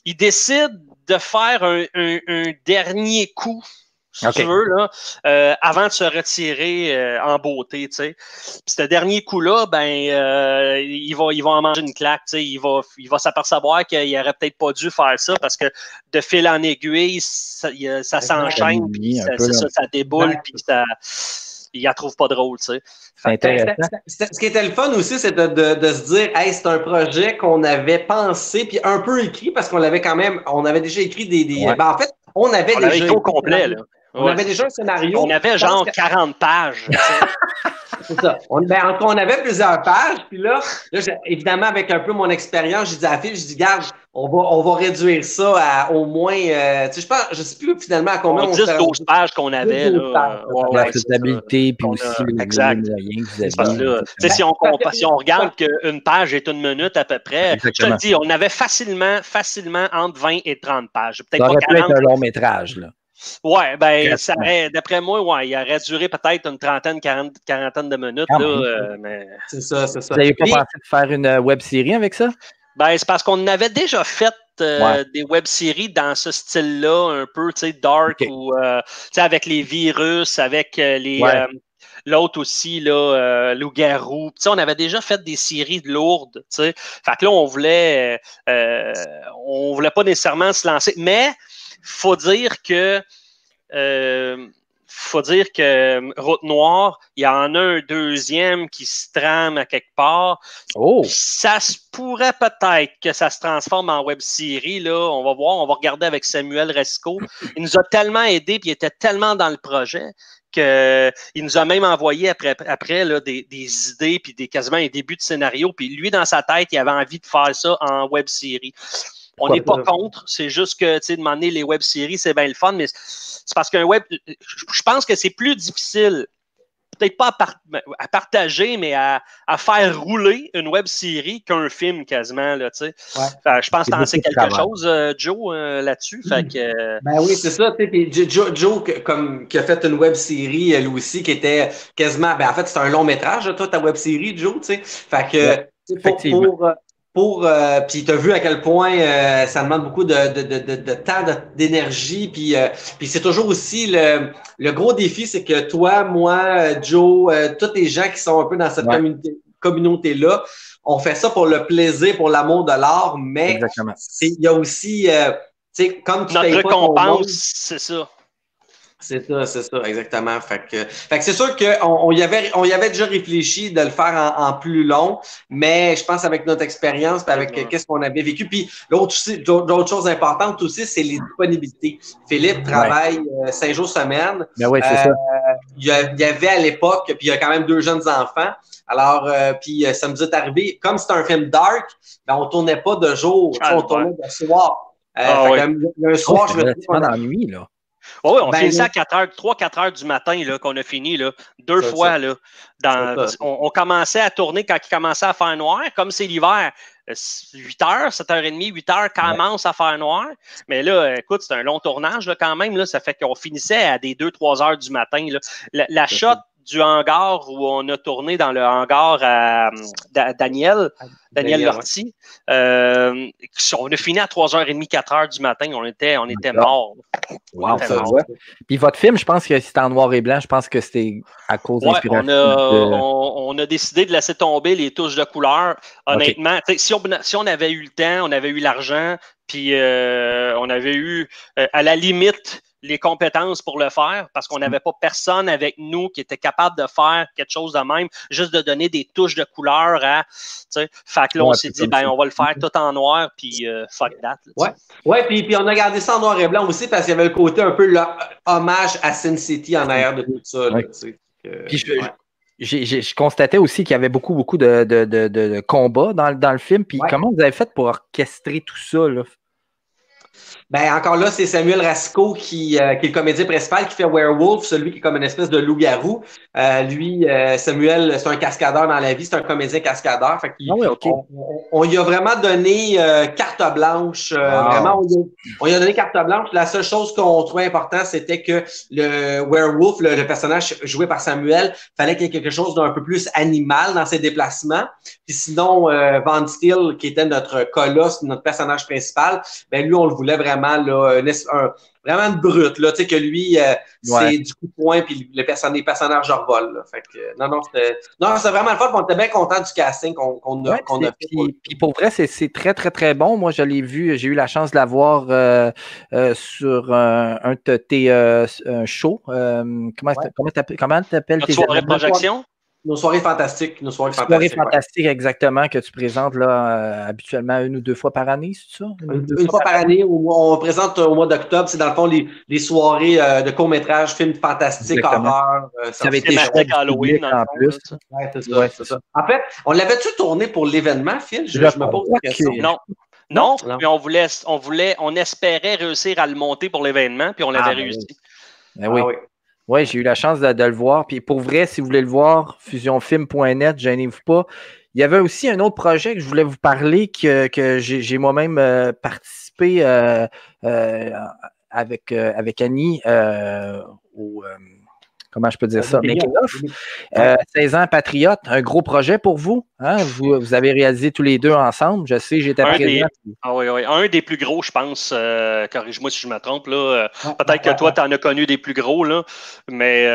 il décide de faire un dernier coup. Si tu veux, là, avant de se retirer en beauté, tu sais. Puis ce dernier coup-là, ben, il va en manger une claque, tu sais. Il va s'apercevoir qu'il aurait peut-être pas dû faire ça parce que de fil en aiguille, ça s'enchaîne, puis ça déboule, puis il la trouve pas drôle, tu sais. Ce qui était le fun aussi, c'est de se dire, hey, c'est un projet qu'on avait pensé, puis un peu écrit, parce qu'on l'avait quand même, on avait déjà écrit ben, en fait, on avait déjà au complet, là. On avait déjà un scénario. On avait genre 40 pages. C'est ça. On avait plusieurs pages. Puis là, évidemment, avec un peu mon expérience, j'ai dit à la fille, garde, on va réduire ça à au moins, tu sais, je sais plus finalement à combien on 10-12 pages qu'on avait. La faisabilité, puis aussi exact. Si on regarde qu'une page est une minute à peu près, je te le dis, on avait facilement entre 20 et 30 pages. Ça aurait pu être un long métrage, là. Ouais, ben, d'après moi, il aurait duré peut-être une quarantaine de minutes. Là, mais... C'est ça. Vous n'avez pas pensé de faire une web-série avec ça? Ben, c'est parce qu'on avait déjà fait des web-séries dans ce style-là, un peu, tu sais, dark, ou, tu sais, avec les virus, avec l'autre aussi, là, Loup-garou. Tu sais, on avait déjà fait des séries lourdes, tu sais. Fait que là, on voulait pas nécessairement se lancer, mais faut dire que Route Noire, il y en a un deuxième qui se trame à quelque part. Ça se pourrait peut-être que ça se transforme en web-série. Là. On va voir, on va regarder avec Samuel Resco. Il nous a tellement aidé, puis il était tellement dans le projet qu'il nous a même envoyé après là, des idées, puis quasiment un début de scénario. Puis lui, dans sa tête, il avait envie de faire ça en web-série. On n'est pas contre, c'est juste que, tu sais, demander les web-séries, c'est bien le fun, mais c'est parce qu'un web, je pense que c'est plus difficile, peut-être pas à partager, mais à faire rouler une web-série qu'un film quasiment, là, tu sais. Ouais. Je pense que t'en sais quelque chose, Joe, là-dessus. Fait que, ben oui, c'est ça, tu sais, Joe, qui a fait une web-série, lui aussi, qui était quasiment, ben en fait, c'est un long métrage, toi, ta web-série, Joe, tu sais. Fait que, puis tu as vu à quel point ça demande beaucoup de temps, d'énergie, puis c'est toujours aussi le gros défi, c'est que toi, moi, Joe, tous les gens qui sont un peu dans cette communauté-là. On fait ça pour le plaisir, pour l'amour de l'art, mais il y a aussi, comme tu notre récompense, c'est ça. C'est ça, exactement. Fait que c'est sûr qu'on y avait déjà réfléchi de le faire en plus long, mais je pense avec notre expérience et avec qu'est-ce qu'on avait vécu. Puis l'autre chose importante aussi, c'est les disponibilités. Philippe travaille 5 jours semaine. Ben oui, c'est ça. Il y avait à l'époque, puis il y a quand même 2 jeunes enfants. Alors, puis ça nous est arrivé, comme c'est un film dark, ben on tournait pas de jour, on tournait de soir. Un soir, je me dis dans la nuit, là. Oui, on finissait à 3-4 heures du matin là, qu'on a fini, là, 2 fois. Là, on commençait à tourner quand il commençait à faire noir. Comme c'est l'hiver, 8 heures, 7h30, 8 heures commence à faire noir. Mais là, écoute, c'est un long tournage là, quand même. Là, ça fait qu'on finissait à des 2-3 heures du matin. Là. La shot du hangar où on a tourné dans le hangar à Daniel Lortie. On a fini à 3h30, 4h du matin. On était morts. Wow, ça va. Puis votre film, je pense que c'était en noir et blanc. Je pense que c'était à cause d'inspiration. On a décidé de laisser tomber les touches de couleur. Honnêtement, si on avait eu le temps, on avait eu l'argent, puis on avait eu, à la limite, les compétences pour le faire, parce qu'on n'avait pas personne avec nous qui était capable de faire quelque chose de même, juste de donner des touches de couleur à, fait que là, on s'est dit, on va le faire tout en noir, puis fuck that. Puis on a gardé ça en noir et blanc aussi, parce qu'il y avait le côté un peu hommage à Sin City en arrière de tout ça. Puis je constatais aussi qu'il y avait beaucoup de combats dans le film, puis comment vous avez fait pour orchestrer tout ça, là? Ben, encore là, c'est Samuel Rasco qui est le comédien principal, qui fait Werewolf, celui qui est comme une espèce de loup-garou. Lui, Samuel, c'est un cascadeur dans la vie, c'est un comédien cascadeur. Fait on lui a vraiment donné carte blanche. Vraiment, on lui a donné carte blanche. La seule chose qu'on trouvait important, c'était que le Werewolf, le personnage joué par Samuel, fallait qu'il y ait quelque chose d'un peu plus animal dans ses déplacements. Puis sinon, Van Steel, qui était notre colosse, notre personnage principal, ben lui, on le voulait vraiment là, vraiment une brute, là, tu sais, que lui, c'est du coup de poing, puis les personnages revolent. Fait que, c'est vraiment le fun. On était bien contents du casting qu'on a fait. Puis pour vrai, c'est très, très, très bon. Moi, je l'ai vu, j'ai eu la chance de la voir sur un de tes shows. Comment t'appelles tes soirées de projection? Nos soirées fantastiques. Nos soirées fantastiques, exactement, que tu présentes là, habituellement 1 ou 2 fois par année, c'est ça? Une fois par année, où on présente au mois d'octobre. C'est dans le fond les soirées de court-métrage, films fantastiques, horreur. Ça avait été chouette Halloween en plus. C'est ça. En fait, on l'avait-tu tourné pour l'événement, Phil? Je me pose la question. Non, mais on espérait réussir à le monter pour l'événement, puis on l'avait réussi. Oui. Oui, j'ai eu la chance de le voir. Puis pour vrai, si vous voulez le voir, fusionfilm.net, gênez-vous pas. Il y avait aussi un autre projet que je voulais vous parler que j'ai moi-même participé avec Annie au comment je peux dire ça? Making of. 16 ans patriote, un gros projet pour vous. Hein? Vous avez réalisé tous les deux ensemble. Je sais, j'étais présent. Oui. Un des plus gros, je pense. Corrige-moi si je me trompe. Là. Peut-être que toi, tu en as connu des plus gros. Là. Mais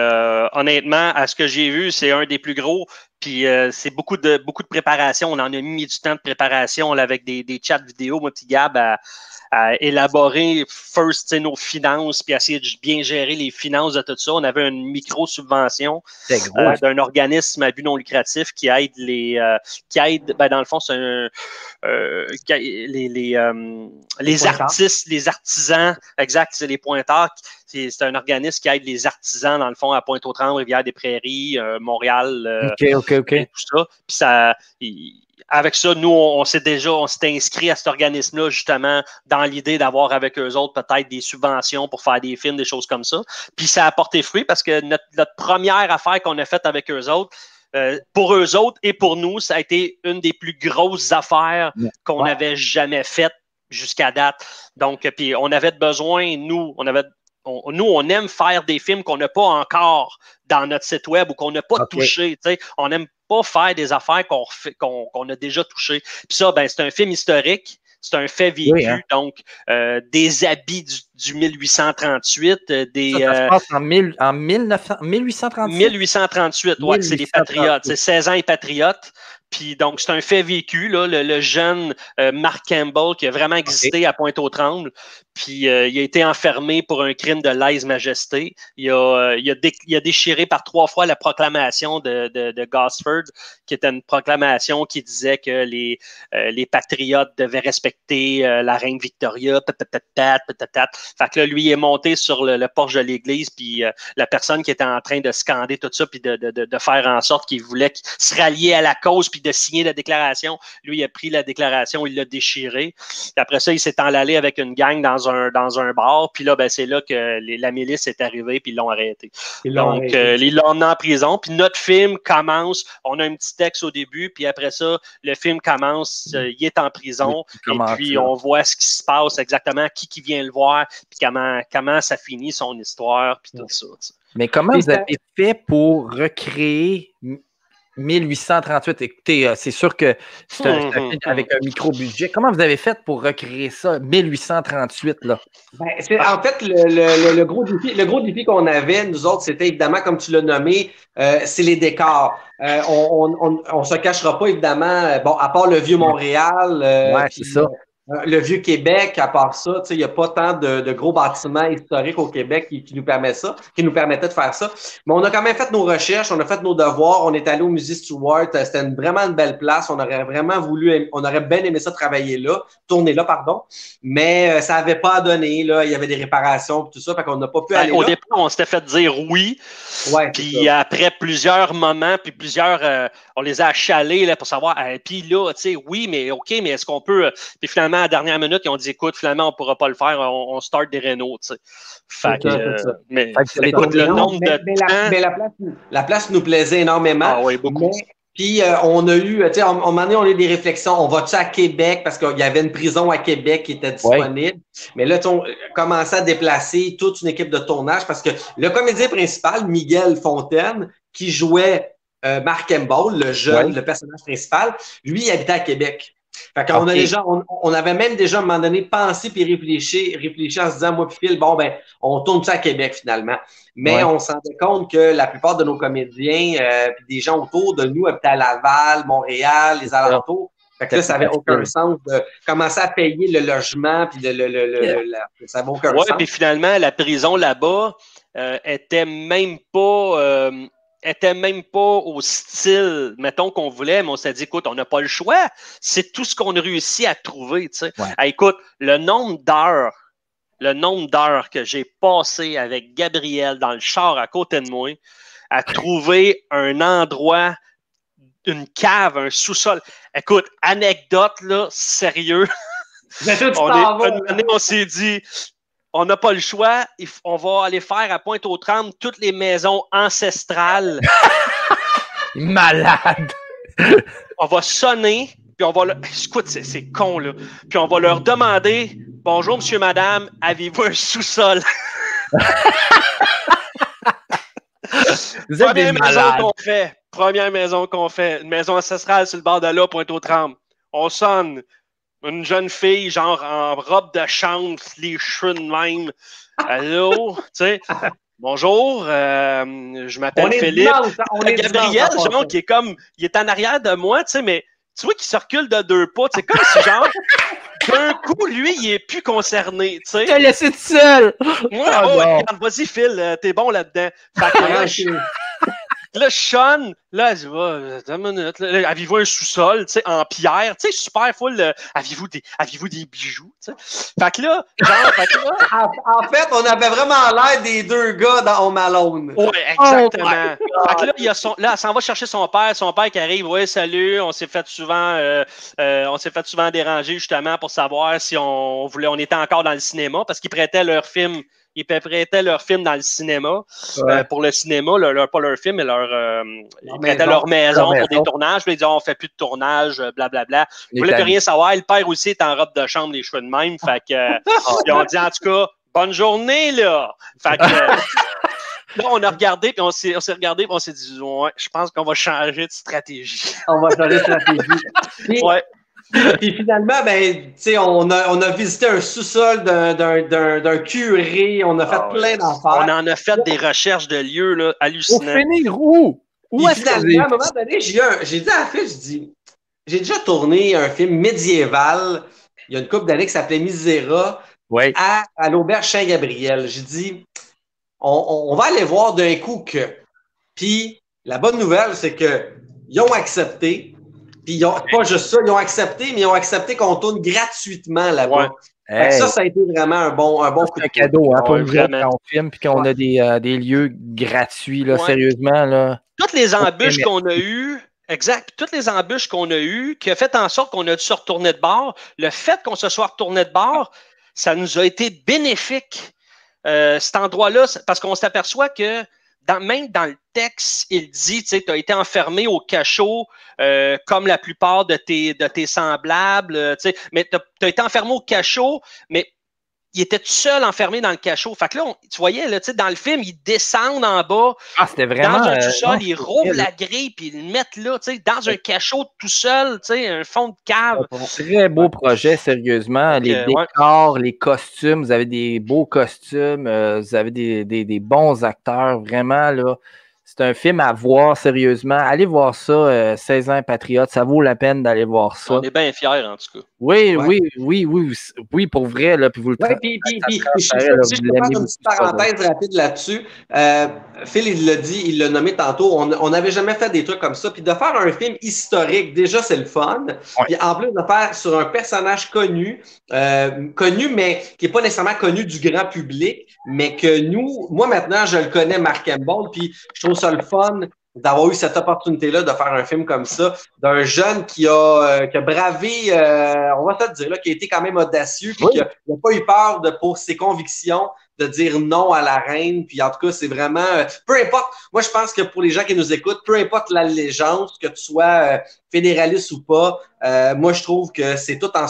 honnêtement, à ce que j'ai vu, c'est un des plus gros. Puis c'est beaucoup de préparation. On en a mis du temps de préparation là, avec des chats vidéo, moi, petit Gab, à élaborer nos finances, puis essayer de bien gérer les finances de tout ça. On avait une micro-subvention d'un organisme à but non lucratif qui aide dans le fond, c'est les artistes, les artisans, exact, c'est les pointeurs. C'est un organisme qui aide les artisans, dans le fond, à Pointe-aux-Trembles, Rivière-des-Prairies, Montréal, et tout ça. Puis avec ça, nous, on s'était inscrit à cet organisme-là, justement, dans l'idée d'avoir avec eux autres peut-être des subventions pour faire des films, des choses comme ça. Puis ça a porté fruit parce que notre première affaire qu'on a faite avec eux autres, pour eux autres et pour nous, ça a été une des plus grosses affaires qu'on n'avait jamais faites jusqu'à date. Donc, puis on avait besoin, on aime faire des films qu'on n'a pas encore dans notre site web ou qu'on n'a pas touché. On n'aime pas faire des affaires qu'on a déjà touchées. Puis ça, c'est un film historique. C'est un fait vécu, donc des habits du du 1838. Ça se passe en 1838? 1838, oui, c'est les Patriotes. C'est 16 ans et Patriotes. Puis donc, c'est un fait vécu, là, le jeune Mark Campbell qui a vraiment existé à Pointe-aux-Trembles. Puis il a été enfermé pour un crime de lèse-majesté. Il a déchiré par 3 fois la proclamation de Gosford, qui était une proclamation qui disait que les patriotes devaient respecter la reine Victoria. Fait que là, lui, il est monté sur le porche de l'église, puis la personne qui était en train de scander tout ça, puis de faire en sorte qu'il voulait se rallier à la cause, puis de signer la déclaration. Lui, il a pris la déclaration, il l'a déchirée. Puis après ça, il s'est enlallé avec une gang dans un bar. Puis là, ben, c'est là que la milice est arrivée, puis ils l'ont arrêté. Ils l'ont emmené en prison. Puis notre film commence. On a un petit texte au début, puis après ça, le film commence. Il est en prison. Et puis, on voit ce qui se passe exactement, qui vient le voir, puis comment ça finit son histoire, puis tout ça. T'sais. Mais comment vous avez fait pour recréer 1838? Écoutez, c'est sûr que c'est un film avec un micro-budget. Comment vous avez fait pour recréer ça, 1838, là? Ben, en fait, le gros défi qu'on avait, nous autres, c'était évidemment, comme tu l'as nommé, c'est les décors. On se cachera pas, évidemment, bon, à part le vieux Montréal. Ouais, c'est ça. Le vieux Québec, à part ça, il n'y a pas tant de gros bâtiments historiques au Québec qui nous permettaient de faire ça. Mais on a quand même fait nos recherches, on a fait nos devoirs, on est allé au musée Stewart, c'était vraiment une belle place, on aurait bien aimé ça tourner là, pardon. Mais ça n'avait pas à donner, là, il y avait des réparations et tout ça, fait qu'on n'a pas pu aller au là. départ, on s'était fait dire oui. Ouais, puis après plusieurs moments, puis on les a achalés là, pour savoir, puis là, tu sais, oui, mais OK, mais est-ce qu'on peut. Puis finalement, à la dernière minute, ils ont dit, écoute, finalement, on ne pourra pas le faire, on start des rénaux, tu sais. Fait que, mais écoute, le nombre de la place nous plaisait énormément. Ah oui, beaucoup. Puis on a eu, tu sais, à un moment donné, on a eu des réflexions. On va-tu à Québec parce qu'il y avait une prison à Québec qui était disponible. Mais là, on commençait à déplacer toute une équipe de tournage parce que le comédien principal, Miguel Fontaine, qui jouait Mark Campbell, le jeune, le personnage principal, lui, il habitait à Québec. Fait qu'on on avait même déjà à un moment donné pensé puis réfléchi en se disant, moi puis Phil, bon, ben, on tourne ça à Québec finalement. Mais on se rendait compte que la plupart de nos comédiens puis des gens autour de nous habitaient à Laval, Montréal, les alentours. Fait que là, ça n'avait aucun sens de commencer à payer le logement puis ça n'avait aucun sens. Oui, puis finalement, la prison là-bas était même pas au style, mettons, qu'on voulait, mais on s'est dit, écoute, on n'a pas le choix. C'est tout ce qu'on a réussi à trouver, tu sais. Écoute, le nombre d'heures que j'ai passé avec Gabriel dans le char à côté de moi à trouver un endroit, une cave, un sous-sol. Écoute, anecdote, là, sérieux. On s'est dit, on n'a pas le choix. On va aller faire à Pointe-aux-Trembles toutes les maisons ancestrales. Malade! On va sonner, puis on va écoute, c'est con, là. Puis on va leur demander, bonjour, monsieur, madame, avez-vous un sous-sol? Vous êtes des malades. Première maison qu'on fait. Une maison ancestrale sur le bord de l'eau, Pointe-aux-Trembles. On sonne. Une jeune fille, genre en robe de chambre, les cheveux de même. Allô, tu sais. Bonjour, je m'appelle Philippe. Gabriel, genre, qui est comme, il est en arrière de moi, tu sais, mais tu vois qu'il se recule de 2 pas. C'est comme si, genre, d'un coup, lui, il est plus concerné, tu sais. Tu t'as laissé tout seul. Regarde, vas-y, Phil, t'es bon là-dedans. Fait que là, Sean, là, je vois, 1 minute, là, avez-vous un sous-sol, tu sais, en pierre, tu sais, super full, avez-vous des bijoux, tu sais. Fait que là, en fait, on avait vraiment l'air des 2 gars dans Home Alone. Oui, exactement. Fait que là, elle s'en va chercher son père qui arrive, ouais, salut, on s'est fait souvent déranger, justement, pour savoir si on était encore dans le cinéma, parce qu'ils prêtaient leur film. Ils prêtaient leur film dans le cinéma, pour le cinéma, pas leur film, mais ils prêtaient leur maison pour des tournages. Puis ils disaient, on fait plus de tournage, blablabla. Ils voulaient plus rien savoir. Le père aussi est en robe de chambre, les cheveux de même. Fait que, ils ont dit, en tout cas, bonne journée, là. Fait que, là, on a regardé, puis on s'est regardé, puis on s'est dit, ouais, je pense qu'on va changer de stratégie. On va changer de stratégie. Puis finalement, ben, on a visité un sous-sol d'un curé, on a fait plein d'affaires. On en a fait des recherches de lieux là, hallucinants. Pour finir, où finalement, à un moment donné, j'ai dit à la fille, j'ai déjà tourné un film médiéval, il y a une couple d'années qui s'appelait Miséra, à l'auberge Saint-Gabriel. J'ai dit, on va aller voir d'un coup que. Puis la bonne nouvelle, c'est qu'ils ont accepté. Puis pas juste ça, ils ont accepté, mais ils ont accepté qu'on tourne gratuitement là-bas. Hey. Ça a été vraiment un bon coup de cadeau pour nous quand on filme puis qu'on a des lieux gratuits, là, sérieusement. Là. Toutes les embûches qu'on a eues, toutes les embûches qu'on a eues, qui a fait en sorte qu'on a dû se retourner de bord, le fait qu'on se soit retourné de bord, ça nous a été bénéfique. Cet endroit-là, parce qu'on s'aperçoit que même dans le texte, il dit, tu sais, tu as été enfermé au cachot comme la plupart de tes semblables, tu sais, mais tu as été enfermé au cachot, mais il était tout seul enfermé dans le cachot. Fait que là, tu voyais, là, tu sais, dans le film, ils descendent en bas. C'était vraiment. Dans un sous-sol, ils rouvrent la grille puis ils le mettent là, tu sais, dans un cachot tout seul, tu sais, un fond de cave. Très beau projet, sérieusement. Les décors, les costumes, vous avez des beaux costumes, vous avez des bons acteurs, vraiment, là. C'est un film à voir sérieusement. Allez voir ça, 16 ans patriote. Ça vaut la peine d'aller voir ça. On est bien fiers, en tout cas. Oui, pour vrai. Là, puis vous le je peux faire une petite parenthèse rapide là-dessus. Phil, il l'a dit, il l'a nommé tantôt. On n'avait jamais fait des trucs comme ça. Puis de faire un film historique, déjà, c'est le fun. Puis en plus de faire sur un personnage connu, mais qui n'est pas nécessairement connu du grand public, mais que moi maintenant, je le connais, Mark Campbell, puis je trouve ça le fun d'avoir eu cette opportunité-là de faire un film comme ça, d'un jeune qui a bravé, on va te dire, là, qui a été quand même audacieux, puis qui n'a pas eu peur pour ses convictions, de dire non à la reine, puis en tout cas, c'est vraiment, peu importe, moi je pense que pour les gens qui nous écoutent, peu importe l'allégeance, que tu sois fédéraliste ou pas, moi je trouve que c'est tout en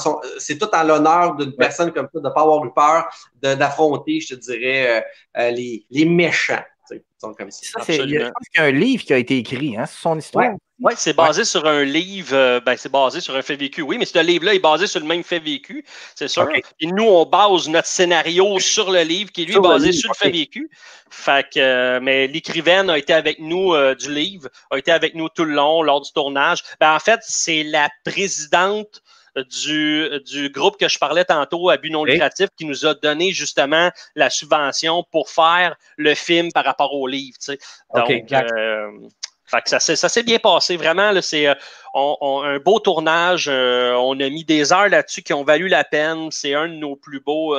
l'honneur d'une personne comme ça, de ne pas avoir eu peur d'affronter, je te dirais, les méchants. Comme ça, je pense qu'il y a un livre qui a été écrit, hein, sur son histoire. Oui, c'est basé sur un livre, c'est basé sur un fait vécu. Oui, mais ce livre-là est basé sur le même fait vécu, c'est sûr. Et nous, on base notre scénario sur le livre qui, lui, est basé sur le fait vécu. Fait que, mais l'écrivaine a été avec nous du livre, a été avec nous tout le long, lors du tournage. En fait, c'est la présidente du groupe que je parlais tantôt à but non lucratif qui nous a donné justement la subvention pour faire le film par rapport au livre. Tu sais. Donc, fait que ça s'est bien passé. Vraiment, là, c'est un beau tournage. On a mis des heures là-dessus qui ont valu la peine. C'est un de nos plus beaux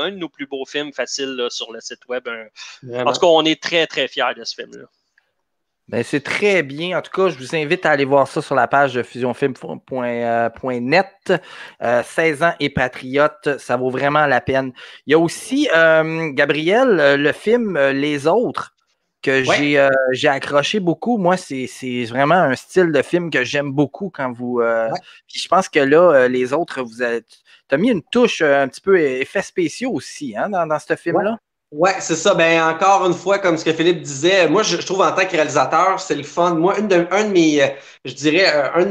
films faciles là, sur le site web. En tout cas, on est très, très fiers de ce film-là. Ben, c'est très bien. En tout cas, je vous invite à aller voir ça sur la page de fusionfilm.net. 16 ans et patriote, ça vaut vraiment la peine. Il y a aussi, Gabriel, le film Les Autres, que j'ai accroché beaucoup. Moi, c'est vraiment un style de film que j'aime beaucoup quand vous... Puis je pense que là, Les Autres, tu as mis une touche un petit peu effets spéciaux aussi, hein, dans ce film-là. Oui, c'est ça. Ben encore une fois, comme ce que Philippe disait, moi, je trouve en tant que réalisateur, c'est le fun. Moi, un de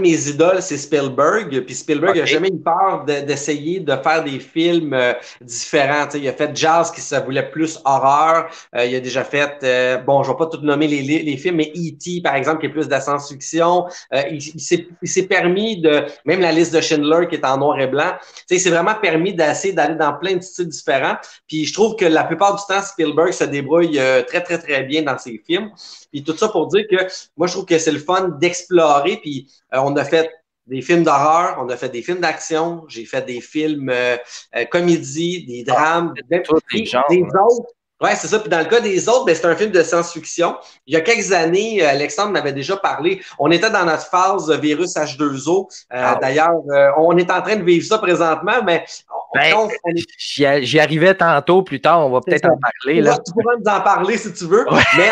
mes idoles, c'est Spielberg. Puis Spielberg n'a jamais eu peur d'essayer de faire des films différents. T'sais, il a fait Jazz qui se voulait plus horreur. Il a déjà fait, je ne vais pas tout nommer les films, mais E.T., par exemple, qui est plus de la science-fiction. Il s'est permis même la liste de Schindler qui est en noir et blanc. Il s'est vraiment permis d'essayer d'aller dans plein de styles différents. Puis je trouve que la plupart du temps, Spielberg se débrouille très, très, très bien dans ses films. Puis tout ça pour dire que moi, je trouve que c'est le fun d'explorer. Puis on a fait des films d'horreur, on a fait des films d'action, j'ai fait des films comédie, des drames, des autres. Oui, c'est ça. Puis dans le cas des autres, c'est un film de science-fiction. Il y a quelques années, Alexandre m'avait déjà parlé. On était dans notre phase virus H2O. D'ailleurs, on est en train de vivre ça présentement, mais j'y arrivais tantôt, plus tard, on va peut-être en parler. Là. Tu pourras nous en parler si tu veux. Ouais. Mais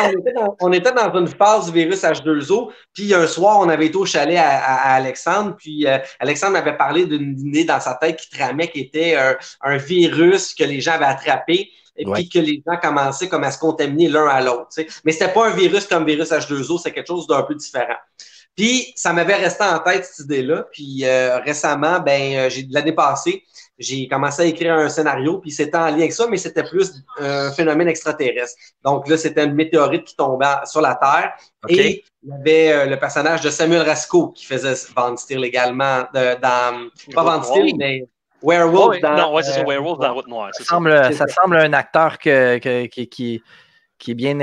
on était dans une phase virus H2O. Puis un soir, on avait été au chalet à Alexandre. Puis Alexandre m'avait parlé d'une idée dans sa tête qui tramait, qui était un virus que les gens avaient attrapé. Et puis que les gens commençaient comme à se contaminer l'un à l'autre. Mais c'était pas un virus comme virus H2O, c'est quelque chose d'un peu différent. Puis, ça m'avait resté en tête, cette idée-là. Puis, récemment, l'année passée, j'ai commencé à écrire un scénario, puis c'était en lien avec ça, mais c'était plus un phénomène extraterrestre. Donc là, c'était une météorite qui tombait sur la Terre. Okay. Et il y avait le personnage de Samuel Rasco qui faisait Van Steel également dans... Pas Van Steel, mais... Werewolf c'est ça, Werewolf dans Route Noire. Ça semble un acteur qui est bien...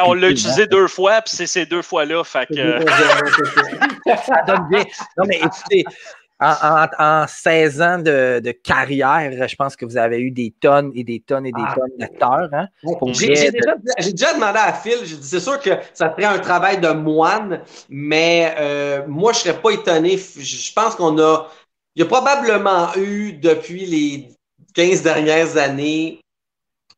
on l'a utilisé 2 fois, puis c'est ces 2 fois-là, fait que... Ça donne bien. Non, mais écoutez... En 16 ans de carrière, je pense que vous avez eu des tonnes et des tonnes et des tonnes d'acteurs. Hein, j'ai déjà demandé à Phil, j'ai dit, c'est sûr que ça ferait un travail de moine, mais moi, je ne serais pas étonné. Je pense il y a probablement eu, depuis les 15 dernières années,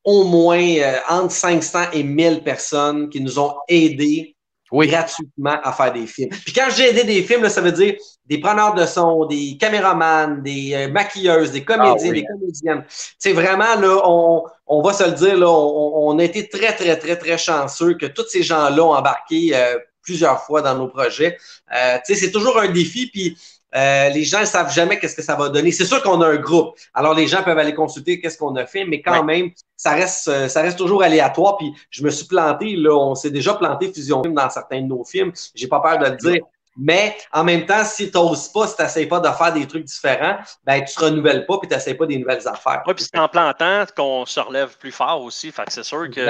au moins entre 500 et 1000 personnes qui nous ont aidés gratuitement à faire des films. Puis quand j'ai aidé des films, là, ça veut dire des preneurs de son, des caméramans, des maquilleuses, des comédiens, des comédiennes. C'est vraiment, là, on va se le dire, là, on a été très, très, très, très chanceux que tous ces gens-là ont embarqué plusieurs fois dans nos projets. C'est toujours un défi, puis les gens ne savent jamais qu'est-ce que ça va donner. C'est sûr qu'on a un groupe. Alors, les gens peuvent aller consulter qu'est-ce qu'on a fait, mais quand même, ça reste toujours aléatoire. Puis, je me suis planté, là, on s'est déjà planté Fusion Film dans certains de nos films. J'ai pas peur de le dire. Mais en même temps, si tu n'oses pas, si tu n'essayes pas de faire des trucs différents, ben tu ne te renouvelles pas et tu n'essayes pas des nouvelles affaires. Oui, puis c'est en plantant qu'on se relève plus fort aussi. Fait que c'est sûr que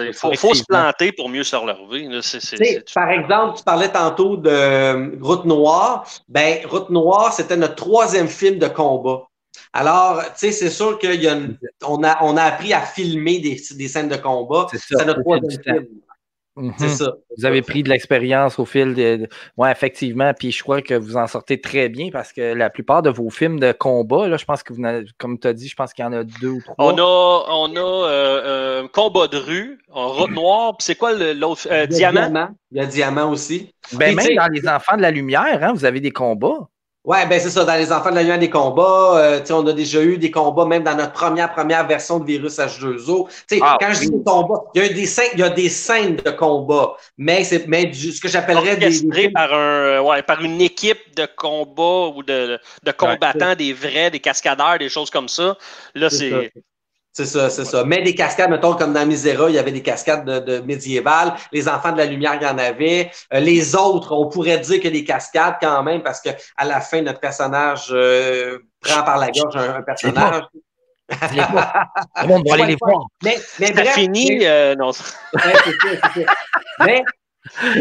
il faut se planter pour mieux se relever. Là, par exemple, tu parlais tantôt de Route Noire. Ben, Route Noire, c'était notre 3e film de combat. Alors, tu sais, c'est sûr qu'on a appris à filmer des scènes de combat. C'est notre 3e film. C'est ça. Vous avez pris de l'expérience au fil de... Oui, effectivement. Puis je crois que vous en sortez très bien parce que la plupart de vos films de combat, là, je pense que vous avez, comme tu as dit, je pense qu'il y en a 2 ou 3. On a Combat de rue, Route Noire, puis c'est quoi l'autre? Diamant? Il y a Diamant aussi. Ben, même dans Les Enfants de la Lumière, hein, vous avez des combats. Ouais, ben c'est ça, dans Les Enfants de la Lumière, des combats, on a déjà eu des combats, même dans notre première version de Virus H2O. Quand je dis des combats, il y a des scènes de combat, mais ce que j'appellerais par une équipe de combat ou de combattants, des vrais, des cascadeurs, des choses comme ça. Là, C'est ça. Mais des cascades, mettons, comme dans Misera, il y avait des cascades de médiévales. Les Enfants de la Lumière, il y en avait. Les autres, on pourrait dire que des cascades quand même, parce qu'à la fin, notre personnage prend par la gorge un personnage. On va aller les voir. Mais bref, fini. Non. C'est ça. Mais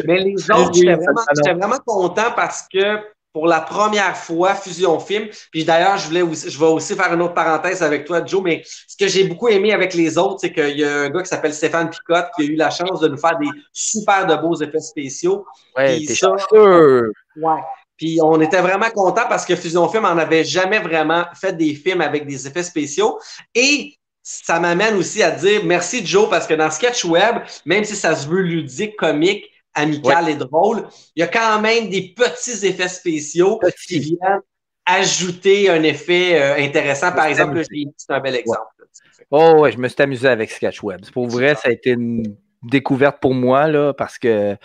les autres, j'étais vraiment content parce que pour la première fois, Fusion Film. Puis d'ailleurs, je vais aussi faire une autre parenthèse avec toi, Joe, mais ce que j'ai beaucoup aimé avec les autres, c'est qu'il y a un gars qui s'appelle Stéphane Picotte qui a eu la chance de nous faire des super de beaux effets spéciaux. Ouais, t'es chanceux! Ouais. Puis on était vraiment contents parce que Fusion Film en avait jamais vraiment fait des films avec des effets spéciaux. Et ça m'amène aussi à dire merci, Joe, parce que dans Sketch Web, même si ça se veut ludique, comique, amical et drôle, il y a quand même des petits effets spéciaux qui viennent ajouter un effet intéressant. Par exemple, c'est un bel exemple. Ouais, je me suis amusé avec Sketchweb. Pour vrai, ça a été une découverte pour moi, là, parce que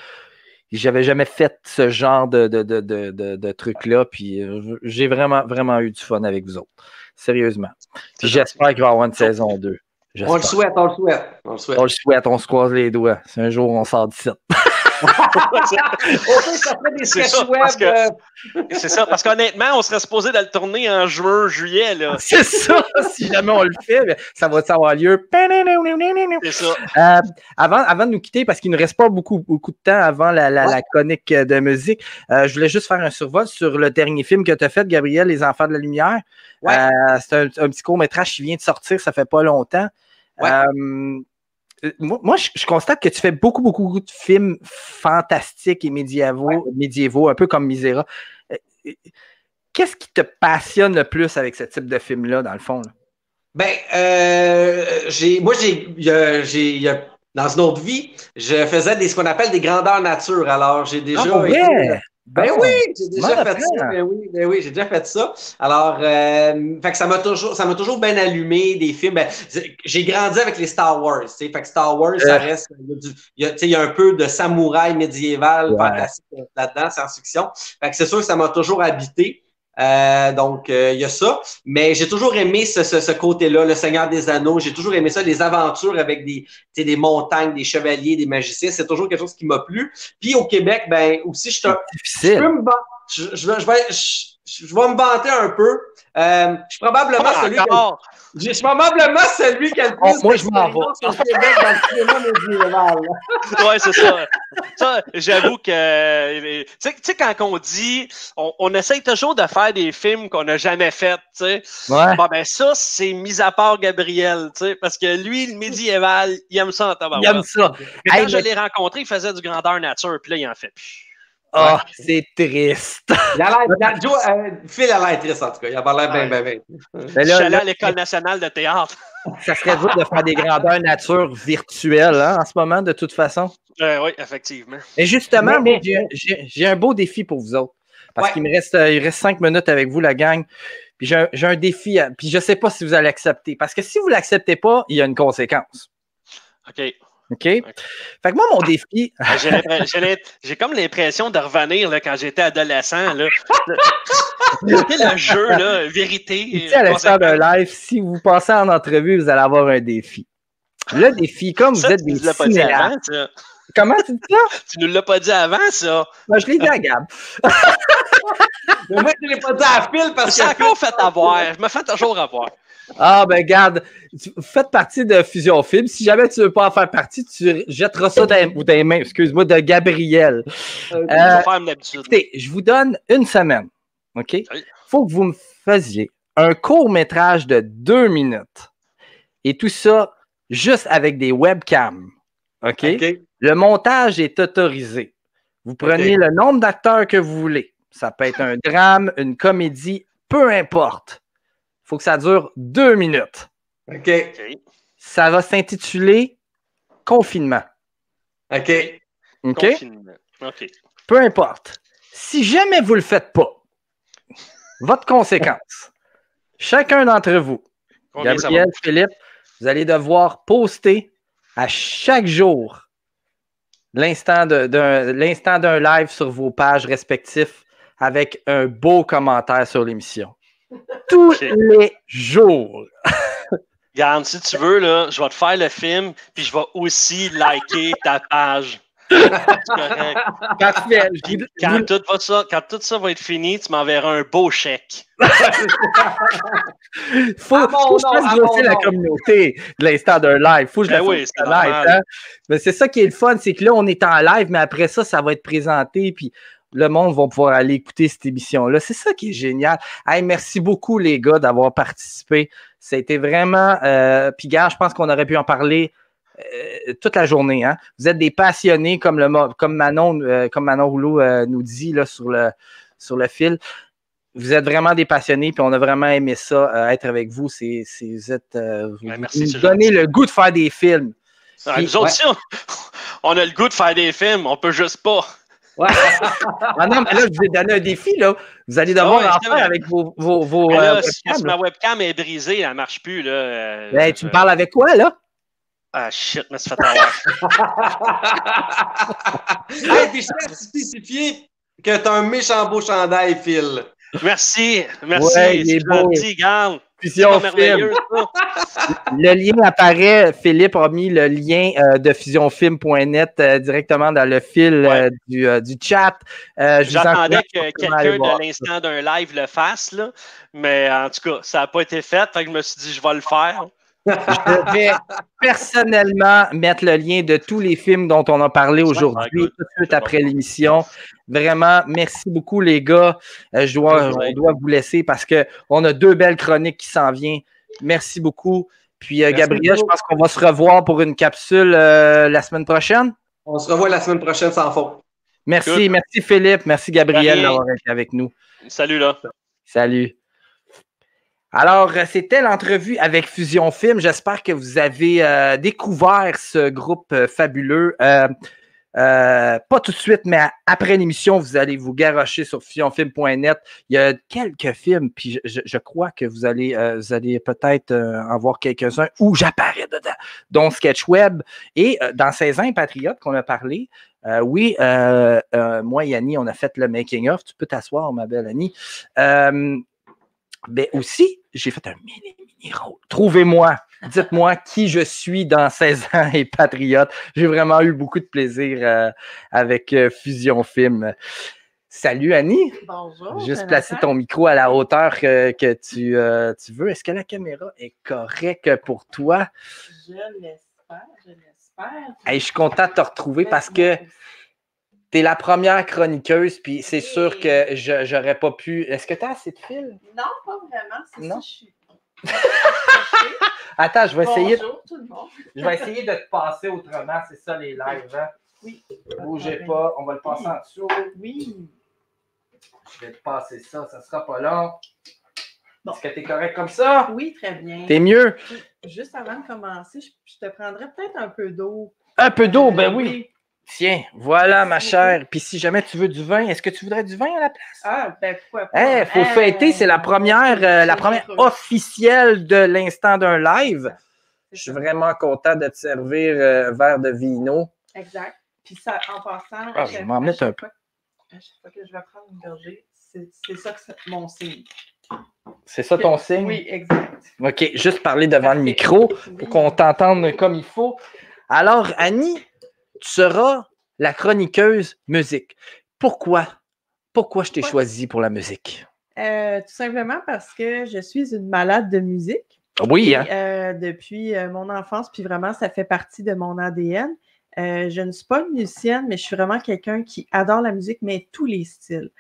j'avais jamais fait ce genre de truc-là, puis j'ai vraiment, vraiment eu du fun avec vous autres. Sérieusement. Puis j'espère qu'il va y avoir une saison 2. On le souhaite. On se croise les doigts. Si un jour on sort d'ici. C'est ça, parce qu'honnêtement, on serait supposé de le tourner en juin, juillet. Là. C'est ça, si jamais on le fait, ça va avoir lieu. C'est ça. Avant de nous quitter, parce qu'il ne nous reste pas beaucoup de temps avant la chronique de musique, je voulais juste faire un survol sur le dernier film que tu as fait, Gabriel, Les Enfants de la Lumière. Ouais. C'est un petit court-métrage qui vient de sortir, ça fait pas longtemps. Ouais. Moi, je constate que tu fais beaucoup de films fantastiques et médiévaux, un peu comme Misera. Qu'est-ce qui te passionne le plus avec ce type de film-là, dans le fond? Là? Dans une autre vie, je faisais ce qu'on appelle des grandeurs nature. Alors, j'ai déjà Ben oui, j'ai déjà fait ça. Ben oui, j'ai déjà fait ça. Alors, fait que ça m'a toujours bien allumé des films. Ben, j'ai grandi avec les Star Wars. Fait que Star Wars, ça reste. Il y a un peu de samouraï médiéval fantastique là-dedans, science-fiction. Fait que c'est sûr que ça m'a toujours habité. Donc, il y a ça. Mais j'ai toujours aimé ce côté-là, le Seigneur des Anneaux. J'ai toujours aimé ça, les aventures avec des montagnes, des chevaliers, des magiciens. C'est toujours quelque chose qui m'a plu. Puis au Québec, ben aussi, je vais me vanter un peu. Je suis probablement celui qui a le plus moi, je m'en vais. au Québec dans le cinéma médiéval. Oui, c'est ça. Ça, j'avoue que, tu sais, quand on dit, on essaye toujours de faire des films qu'on n'a jamais faits, tu sais. Ouais. Bon, ben ça, c'est mis à part Gabriel, tu sais, parce que lui, le médiéval, il aime ça en tabarouette. Il aime ça. Mais quand je l'ai rencontré, il faisait du grandeur nature, puis là, il en fait plus. Ah, c'est triste. Phil a l'air triste, en tout cas. Il a pas l'air bien. Je suis allé à l'École nationale de théâtre. Ça serait dur de faire des grandeurs nature virtuelles en ce moment, de toute façon. Oui, effectivement. Et justement, j'ai un beau défi pour vous autres. Parce qu'il reste 5 minutes avec vous, la gang. Puis j'ai un défi. Puis je ne sais pas si vous allez l'accepter. Parce que si vous ne l'acceptez pas, il y a une conséquence. OK? Fait que moi, mon défi. J'ai comme l'impression de revenir là, quand j'étais adolescent. Là. Le jeu, là, vérité. Ici, à l'instant d'un live, si vous passez en entrevue, vous allez avoir un défi. Le défi, comme vous êtes des cinéastes. Comment tu dis ça? Tu ne l'as pas dit avant, ça. Ben, je l'ai dit à Gab. Mais moi, je ne l'ai pas dit à Phil parce que. Je suis encore fait avoir. Je me fais toujours avoir. Ah, ben, garde, faites partie de Fusion Film. Si jamais tu ne veux pas en faire partie, tu jetteras ça dans les mains, excuse-moi, de Gabriel. Écoutez, je vous donne une semaine. OK? Il faut que vous me faisiez un court-métrage de 2 minutes. Et tout ça, juste avec des webcams. OK? Le montage est autorisé. Vous prenez le nombre d'acteurs que vous voulez. Ça peut être un drame, une comédie, peu importe. Il faut que ça dure 2 minutes. OK. Ça va s'intituler Confinement. OK. Confinement. OK. Peu importe. Si jamais vous ne le faites pas, votre conséquence, chacun d'entre vous, Gabriel, Philippe, vous allez devoir poster à chaque jour l'instant d'un live sur vos pages respectives avec un beau commentaire sur l'émission. Tous les jours. Regarde, si tu veux, là, je vais te faire le film, puis je vais aussi liker ta page. C'est correct. Parfait. Quand tout ça va être fini, tu m'enverras un beau chèque. faut que je fasse grosser la communauté de l'instant d'un live. Faut que je la fasse live. Hein? Mais c'est ça qui est le fun, c'est que là, on est en live, mais après ça, ça va être présenté, puis le monde va pouvoir aller écouter cette émission-là. C'est ça qui est génial. Hey, merci beaucoup, les gars, d'avoir participé. Ça a été vraiment... puis, gars, je pense qu'on aurait pu en parler toute la journée. Hein? Vous êtes des passionnés, comme Manon Rouleau nous dit là, sur le fil. Vous êtes vraiment des passionnés, puis on a vraiment aimé ça, être avec vous. Vous nous donnez le goût de faire des films. Nous autres aussi, on a le goût de faire des films. On peut juste pas. Ouais. Ah non, mais là, je vous ai donné un défi, là. Vous allez devoir en faire avec vos si ma webcam est brisée, elle ne marche plus, là. Ben, tu me parles avec quoi, là? Ah, shit, mais c'est fait avoir. Hey, puis je tiens à spécifier que tu as un méchant beau chandail, Phil. Merci. Ouais, il est beau. Garde. Fusion Film. Le lien apparaît. Philippe a mis le lien de fusionfilm.net directement dans le fil du chat. J'attendais que quelqu'un de l'instant d'un live le fasse, là, mais en tout cas, ça n'a pas été fait. Fait que je me suis dit, je vais le faire. Je vais personnellement mettre le lien de tous les films dont on a parlé aujourd'hui, tout de suite après l'émission. Vraiment, merci beaucoup, les gars. On doit vous laisser parce qu'on a 2 belles chroniques qui s'en viennent. Merci beaucoup. Puis, Gabriel, je pense qu'on va se revoir pour une capsule la semaine prochaine. On se revoit la semaine prochaine sans faute. Merci Philippe. Merci, Gabriel, d'avoir été avec nous. Salut, là. Salut. Alors, c'était l'entrevue avec Fusion Film. J'espère que vous avez découvert ce groupe fabuleux. Pas tout de suite, mais après l'émission, vous allez vous garrocher sur fusionfilm.net. Il y a quelques films, puis je crois que vous allez peut-être en voir quelques-uns où j'apparais dedans, dont Sketchweb. Et dans 16 ans, Patriote qu'on a parlé, oui, moi et Annie, on a fait le making-of. Tu peux t'asseoir, ma belle Annie. Ben aussi, j'ai fait un mini-rôle. Trouvez-moi, dites-moi qui je suis dans 16 ans et Patriote. J'ai vraiment eu beaucoup de plaisir avec Fusion Film. Salut Annie. Bonjour. Juste placer ton micro à la hauteur que tu veux. Est-ce que la caméra est correcte pour toi? Je l'espère. Hey, je suis content de te retrouver parce que tu es la première chroniqueuse, puis c'est sûr que j'aurais pas pu. Est-ce que tu as assez de fil? Non, pas vraiment. C'est non? Ça, je suis. Attends, je vais essayer. Bonjour tout le monde. Je vais essayer de te passer autrement. C'est ça les lives. Hein? Oui. Bougez pas. On va le passer en dessous. Oui. Je vais te passer ça. Ça sera pas long. Bon. Est-ce que tu es correct comme ça? Oui, très bien. T'es mieux? Juste avant de commencer, je te prendrais peut-être un peu d'eau. Un peu d'eau, ben oui. Tiens, voilà, ma chère. Puis si jamais tu veux du vin, est-ce que tu voudrais du vin à la place? Ah, ben pourquoi pas? Il faut fêter, c'est la première officielle de l'instant d'un live. Je suis vraiment content de te servir un verre de vino. Exact. Puis ça, en passant, je vais m'en mettre un peu. À chaque fois que je vais prendre une gorgée, c'est ça que c'est mon signe. C'est ça ton signe? Oui, exact. OK, juste parler devant le micro pour qu'on t'entende comme il faut. Alors, Annie, tu seras la chroniqueuse musique. Pourquoi? Pourquoi je t'ai choisi pour la musique? Tout simplement parce que je suis une malade de musique. Oui, hein? Depuis mon enfance, puis vraiment, ça fait partie de mon ADN. Je ne suis pas une musicienne, mais je suis vraiment quelqu'un qui adore la musique, mais tous les styles.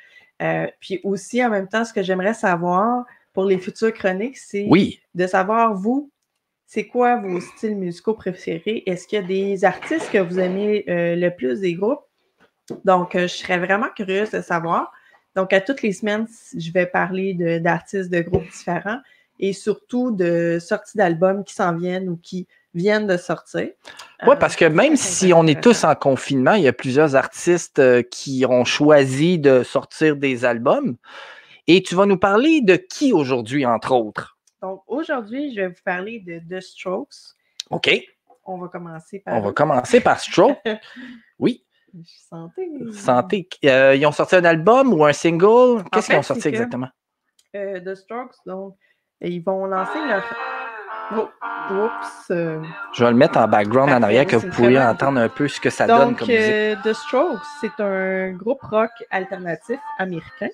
Puis aussi, en même temps, ce que j'aimerais savoir pour les futures chroniques, c'est de savoir, vous, c'est quoi vos styles musicaux préférés? Est-ce qu'il y a des artistes que vous aimez le plus, des groupes? Donc, je serais vraiment curieuse de savoir. Donc, à toutes les semaines, je vais parler d'artistes de groupes différents et surtout de sorties d'albums qui s'en viennent ou qui viennent de sortir. Oui, parce que même si on est tous en confinement, il y a plusieurs artistes qui ont choisi de sortir des albums. Et tu vas nous parler de qui aujourd'hui, entre autres? Donc, aujourd'hui, je vais vous parler de The Strokes. OK. On va commencer par... Strokes. Oui. Santé. Ils ont sorti un album ou un single? Qu'est-ce qu'ils ont sorti exactement? The Strokes, donc, ils vont lancer leur... Oups. Je vais le mettre en background en arrière, que vous pourriez entendre un peu ce que ça donne comme musique. The Strokes, c'est un groupe rock alternatif américain.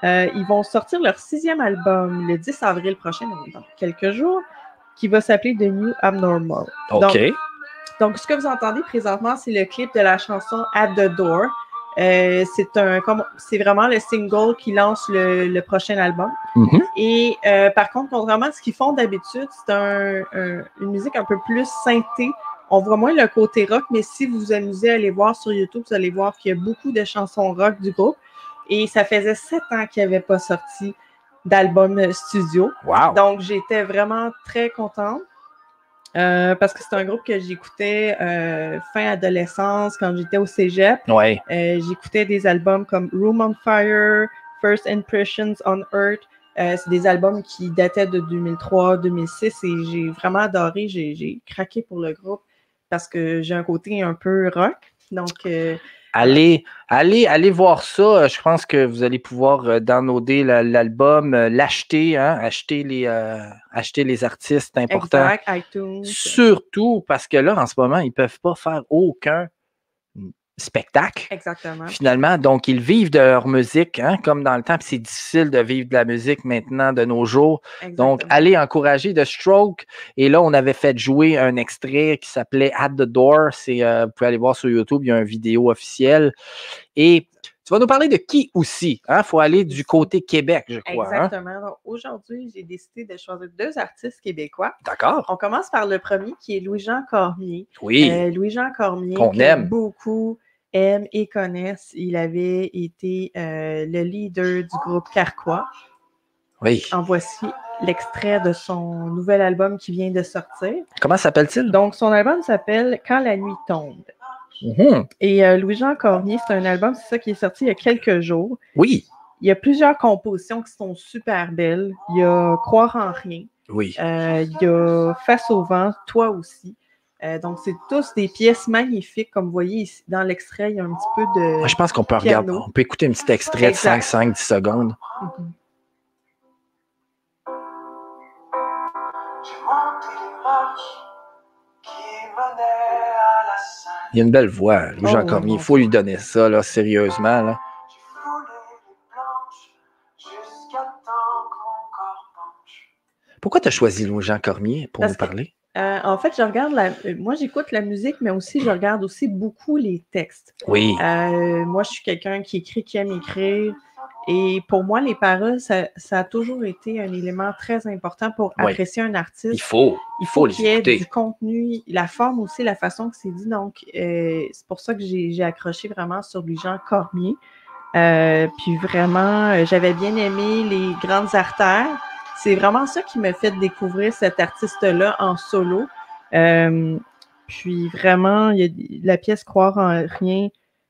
Ils vont sortir leur 6e album le 10 avril prochain, dans quelques jours, qui va s'appeler The New Abnormal. OK. Donc, ce que vous entendez présentement, c'est le clip de la chanson At the Door. C'est vraiment le single qui lance le prochain album. Mm-hmm. Et par contre, contrairement à ce qu'ils font d'habitude, c'est une musique un peu plus synthé. On voit moins le côté rock, mais si vous vous amusez à aller voir sur YouTube, vous allez voir qu'il y a beaucoup de chansons rock du groupe. Et ça faisait 7 ans qu'il n'y avait pas sorti d'album studio. Wow. Donc, j'étais vraiment très contente. Parce que c'est un groupe que j'écoutais fin adolescence, quand j'étais au cégep. Ouais. J'écoutais des albums comme Room on Fire, First Impressions on Earth. C'est des albums qui dataient de 2003-2006 et j'ai vraiment adoré. J'ai craqué pour le groupe parce que j'ai un côté un peu rock. Donc... Allez voir ça. Je pense que vous allez pouvoir downloader l'album, l'acheter, hein, acheter les artistes importants. Exact, iTunes. Surtout parce que là, en ce moment, ils ne peuvent pas faire aucun spectacle. Exactement. Finalement, donc ils vivent de leur musique, hein, comme dans le temps, puis c'est difficile de vivre de la musique maintenant de nos jours. Exactement. Donc, allez encourager The Strokes. Et là, on avait fait jouer un extrait qui s'appelait At the Door. Vous pouvez aller voir sur YouTube, il y a une vidéo officielle. Et tu vas nous parler de qui aussi? Il faut aller du côté Québec, je crois. Exactement. Hein? Donc, aujourd'hui, j'ai décidé de choisir 2 artistes québécois. D'accord. On commence par le premier qui est Louis-Jean Cormier. Oui. Louis-Jean Cormier, qu'on aime beaucoup aiment et connaissent. Il avait été le leader du groupe Carquois. Oui. En voici l'extrait de son nouvel album qui vient de sortir. Comment s'appelle-t-il? Donc, son album s'appelle Quand la nuit tombe. Et Louis-Jean Cormier, c'est un album, c'est ça qui est sorti il y a quelques jours. Oui. Il y a plusieurs compositions qui sont super belles. Il y a Croire en rien. Oui. Il y a Face au vent, Toi aussi. Donc, c'est tous des pièces magnifiques. Comme vous voyez ici, dans l'extrait, il y a un petit peu de. Moi, je pense qu'on peut regarder. On peut écouter un petit extrait de 5-10 secondes. Il y a une belle voix, Louis-Jean Cormier. Il faut lui donner ça, là, sérieusement. Là. Pourquoi tu as choisi Louis-Jean Cormier pour nous parler? En fait, moi, j'écoute la musique, mais aussi, je regarde aussi beaucoup les textes. Oui. Moi, je suis quelqu'un qui aime écrire. Et pour moi, les paroles, ça a toujours été un élément très important pour apprécier un artiste. Il faut qu'il y ait du contenu, la forme aussi, la façon que c'est dit. Donc, c'est pour ça que j'ai accroché vraiment sur Louis-Jean Cormier. Puis vraiment, j'avais bien aimé les Grandes Artères. C'est vraiment ça qui m'a fait découvrir cet artiste-là en solo. Puis vraiment, il y a la pièce Croire en rien,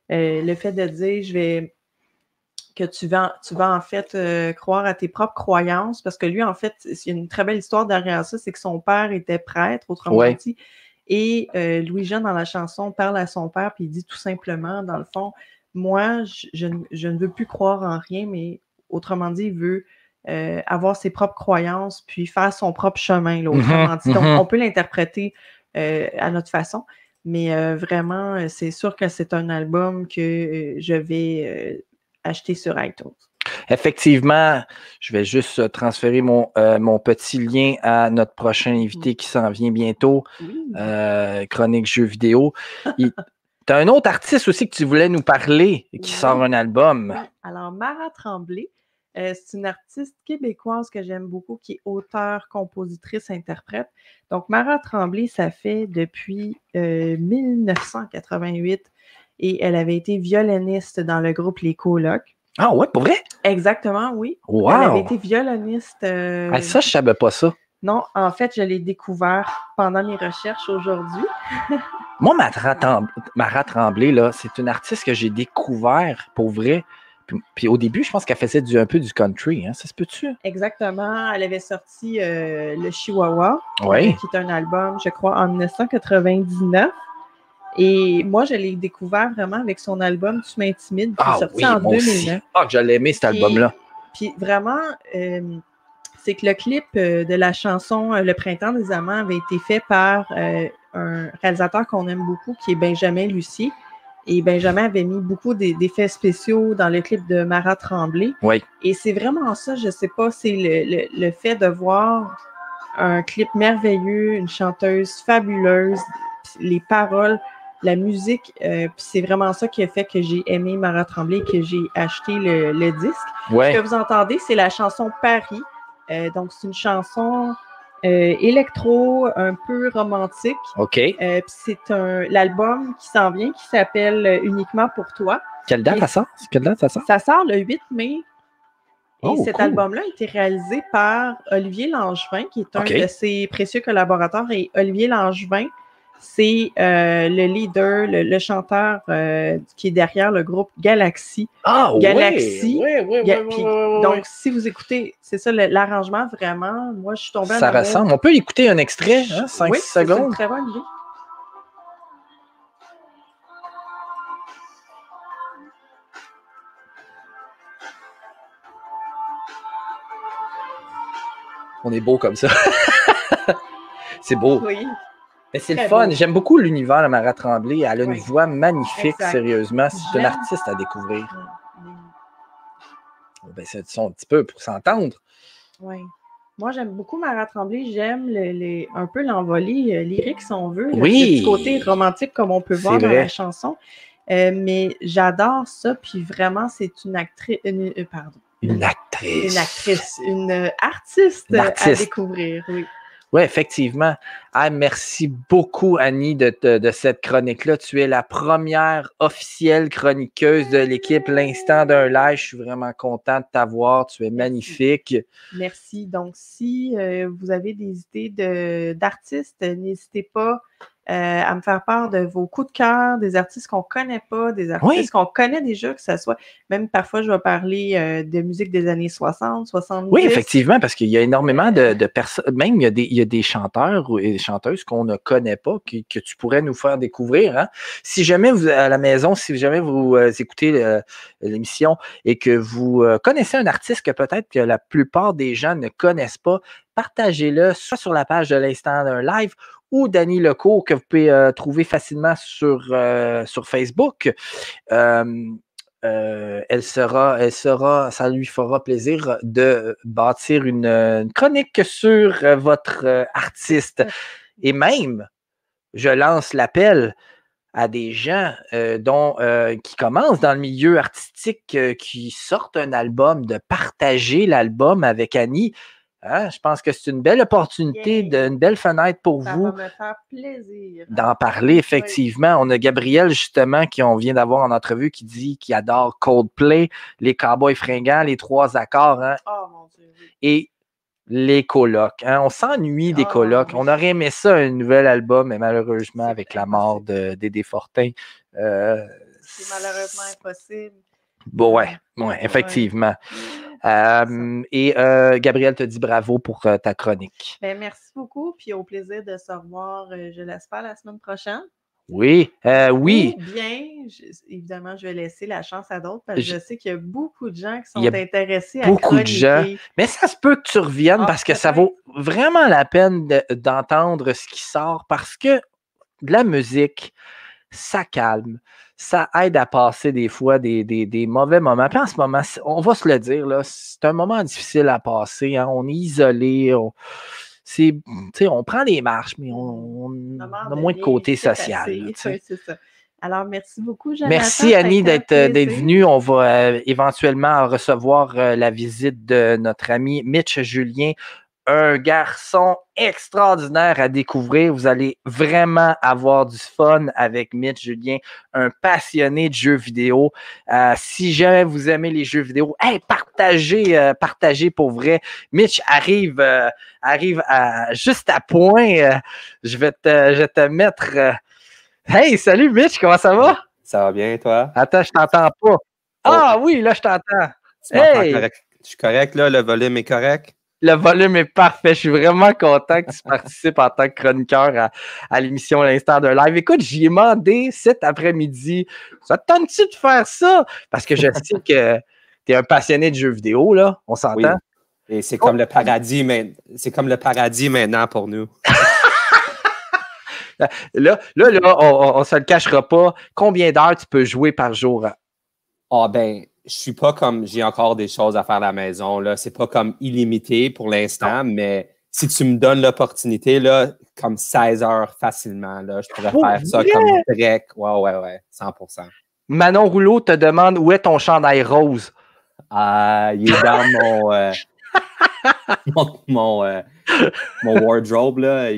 le fait de dire que tu vas en fait croire à tes propres croyances, parce que lui, en fait, il y a une très belle histoire derrière ça, c'est que son père était prêtre, autrement dit, et Louis-Jean, dans la chanson, parle à son père, puis il dit tout simplement, dans le fond, moi, je ne veux plus croire en rien, mais autrement dit, il veut avoir ses propres croyances, puis faire son propre chemin, là, autrement dit. Donc, on peut l'interpréter à notre façon, mais vraiment, c'est sûr que c'est un album que je vais acheter sur iTunes. Effectivement, je vais juste transférer mon petit lien à notre prochain invité qui s'en vient bientôt, Chronique Jeux vidéo. Tu as un autre artiste aussi que tu voulais nous parler qui sort un album. Oui. Alors, Mara Tremblay, c'est une artiste québécoise que j'aime beaucoup, qui est auteure, compositrice, interprète. Donc, Mara Tremblay, ça fait depuis 1988 et elle avait été violoniste dans le groupe Les Colocs. Ah ouais, pour vrai? Exactement, oui. Wow. Elle avait été violoniste. Ça, je ne savais pas ça. Non, en fait, je l'ai découvert pendant mes recherches aujourd'hui. Moi, Mara Tremblay, là, c'est une artiste que j'ai découvert pour vrai. Puis au début, je pense qu'elle faisait un peu du country, hein? Ça se peut-tu? Exactement. Elle avait sorti le Chihuahua, qui est un album, je crois, en 1999. Et moi, je l'ai découvert vraiment avec son album Tu m'intimides, qui est sorti en 2009. Ah, je l'ai aimé, cet album-là. Puis vraiment, c'est que le clip de la chanson Le Printemps des Amants avait été fait par un réalisateur qu'on aime beaucoup, qui est Benjamin Lucier. Et Benjamin avait mis beaucoup d'effets spéciaux dans le clip de Mara Tremblay. Oui. Et c'est vraiment ça, je sais pas, c'est le fait de voir un clip merveilleux, une chanteuse fabuleuse, les paroles, la musique, puis c'est vraiment ça qui a fait que j'ai aimé Mara Tremblay et que j'ai acheté le disque. Ouais. Ce que vous entendez, c'est la chanson Paris. Donc, c'est une chanson électro, un peu romantique. OK. Puis c'est l'album qui s'en vient, qui s'appelle Uniquement pour toi. Quelle date ça sort? Ça sort le 8 mai. Et cet cool. album-là a été réalisé par Olivier Langevin, qui est un de ses précieux collaborateurs. Et Olivier Langevin, c'est le leader, le chanteur qui est derrière le groupe Galaxy. Ah, Galaxy. Oui. Donc, si vous écoutez, c'est ça, l'arrangement, vraiment, moi, je suis tombée en amour. Ça ressemble. On peut écouter un extrait, 5-6 secondes. C'est une très bonne idée. On est beau comme ça. C'est beau. Oui. Mais c'est le fun. J'aime beaucoup l'univers de Mara Tremblay. Elle a une voix magnifique, sérieusement. C'est une artiste à découvrir. Ben, c'est un petit peu pour s'entendre. Oui. Moi, j'aime beaucoup Mara Tremblay. J'aime un peu l'envolée lyrique, si on veut. Oui. Le petit côté romantique, comme on peut voir dans la chanson. Mais j'adore ça. Puis vraiment, c'est une actrice. Une actrice. Une artiste à découvrir, oui. Oui, effectivement. Ah, merci beaucoup, Annie, de cette chronique-là. Tu es la première officielle chroniqueuse de l'équipe L'Instant d'un live. Je suis vraiment content de t'avoir. Tu es magnifique. Merci. Donc, si vous avez des idées d'artistes, n'hésitez pas à me faire part de vos coups de cœur, des artistes qu'on ne connaît pas, des artistes qu'on connaît déjà, que ce soit, même parfois je vais parler de musique des années 60, 70. Oui, effectivement, parce qu'il y a énormément de personnes, même il y a des chanteurs et des chanteuses qu'on ne connaît pas, que tu pourrais nous faire découvrir. Hein? Si jamais vous, à la maison, si jamais vous écoutez l'émission et que vous connaissez un artiste que peut-être que la plupart des gens ne connaissent pas, partagez-le soit sur la page de l'Instant d'un live ou Dani Lecourt que vous pouvez trouver facilement sur Facebook. Elle sera, ça lui fera plaisir de bâtir une chronique sur votre artiste. Et même, je lance l'appel à des gens qui commencent dans le milieu artistique, qui sortent un album, de partager l'album avec Annie. Hein? Je pense que c'est une belle opportunité, une belle fenêtre pour vous. Ça va me faire plaisir. D'en parler, effectivement. On a Gabriel, justement, on vient d'avoir en entrevue, qui dit qu'il adore Coldplay, les Cowboys fringants, les 3 accords. Hein? Oh mon Dieu. Et les colocs. Hein? On s'ennuie des colocs. On aurait aimé ça, un nouvel album, mais malheureusement, avec la mort de Dédé Fortin. C'est malheureusement impossible. Bon, ouais, effectivement. Et Gabriel te dit bravo pour ta chronique. Ben, merci beaucoup, puis au plaisir de se revoir, je l'espère, la semaine prochaine. Oui, oui. Ou bien, évidemment, je vais laisser la chance à d'autres parce que je sais qu'il y a beaucoup de gens qui sont intéressés à beaucoup de gens. Mais ça se peut que tu reviennes parce que ça vaut vraiment la peine d'entendre ce qui sort parce que de la musique, ça calme. Ça aide à passer des fois des mauvais moments. Puis en ce moment, on va se le dire, là, c'est un moment difficile à passer. Hein. On est isolé. On prend des marches, mais on a moins de côté social. Oui, c'est ça. Alors, merci beaucoup, Jonathan. Merci, Annie, d'être venue. On va éventuellement recevoir la visite de notre ami Mitch Julien. Un garçon extraordinaire à découvrir. Vous allez vraiment avoir du fun avec Mitch Julien, un passionné de jeux vidéo. Si jamais vous aimez les jeux vidéo, partagez pour vrai. Mitch arrive juste à point. Je vais te mettre... Hey, salut Mitch, comment ça va? Ça va bien, toi? Attends, je t'entends pas. Ah oui, là, je t'entends. Hey! Je suis correct, là? Le volume est correct? Le volume est parfait. Je suis vraiment content que tu participes en tant que chroniqueur à l'émission L'Instant d'un live. Écoute, j'y ai demandé cet après-midi. Ça te tente-tu de faire ça? Parce que je sais que tu es un passionné de jeux vidéo, là. On s'entend? Oui. Et c'est comme le paradis, c'est comme le paradis maintenant pour nous. Là, on ne se le cachera pas. Combien d'heures tu peux jouer par jour? Ah ben, je suis pas comme j'ai encore des choses à faire à la maison. Là. C'est pas comme illimité pour l'instant, mais si tu me donnes l'opportunité, là, comme 16 heures facilement, là, je pourrais faire ça comme direct. Ouais, 100%. Manon Rouleau te demande où est ton chandail rose? Il est dans mon wardrobe, là.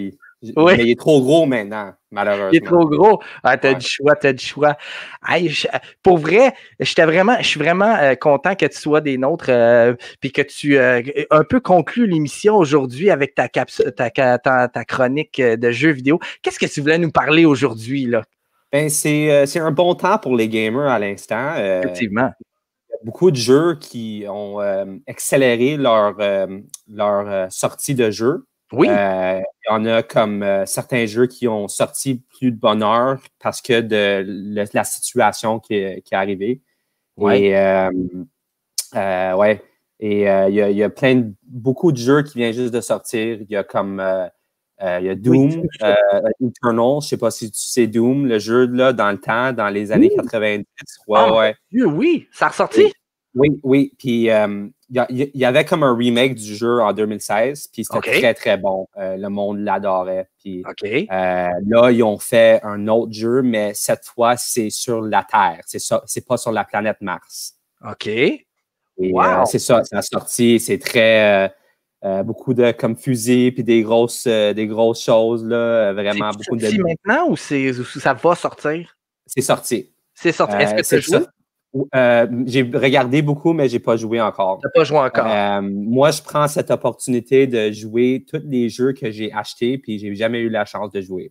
Mais il est trop gros maintenant, malheureusement. Il est trop gros. T'as du choix. Hey, pour vrai, je suis vraiment content que tu sois des nôtres puis que tu un peu conclues l'émission aujourd'hui avec ta chronique de jeux vidéo. Qu'est-ce que tu voulais nous parler aujourd'hui, là? Ben, c'est un bon temps pour les gamers à l'instant. Effectivement. Il y a beaucoup de jeux qui ont accéléré leur sortie de jeux. Oui. Il y en a comme certains jeux qui ont sorti plus de bonne heure parce que de la situation qui est arrivée. Ouais. Et il y a beaucoup de jeux qui viennent juste de sortir. Il y a comme il y a Doom, Eternal. Je ne sais pas si tu sais Doom, le jeu là, dans le temps, dans les années 90. Oui, ça a ressorti? Oui. Puis il y avait comme un remake du jeu en 2016, puis c'était très, très bon. Le monde l'adorait. Puis là, ils ont fait un autre jeu, mais cette fois, c'est sur la Terre. C'est pas sur la planète Mars. OK. Et, c'est ça a sorti. C'est très... beaucoup de comme fusées, puis des grosses choses. Là, vraiment beaucoup de... C'est sorti maintenant ou ça va sortir? C'est sorti. C'est sorti. Est-ce que tu as joué? J'ai regardé beaucoup, mais je n'ai pas joué encore. Tu n'as pas joué encore. Moi, je prends cette opportunité de jouer tous les jeux que j'ai achetés, puis je n'ai jamais eu la chance de jouer.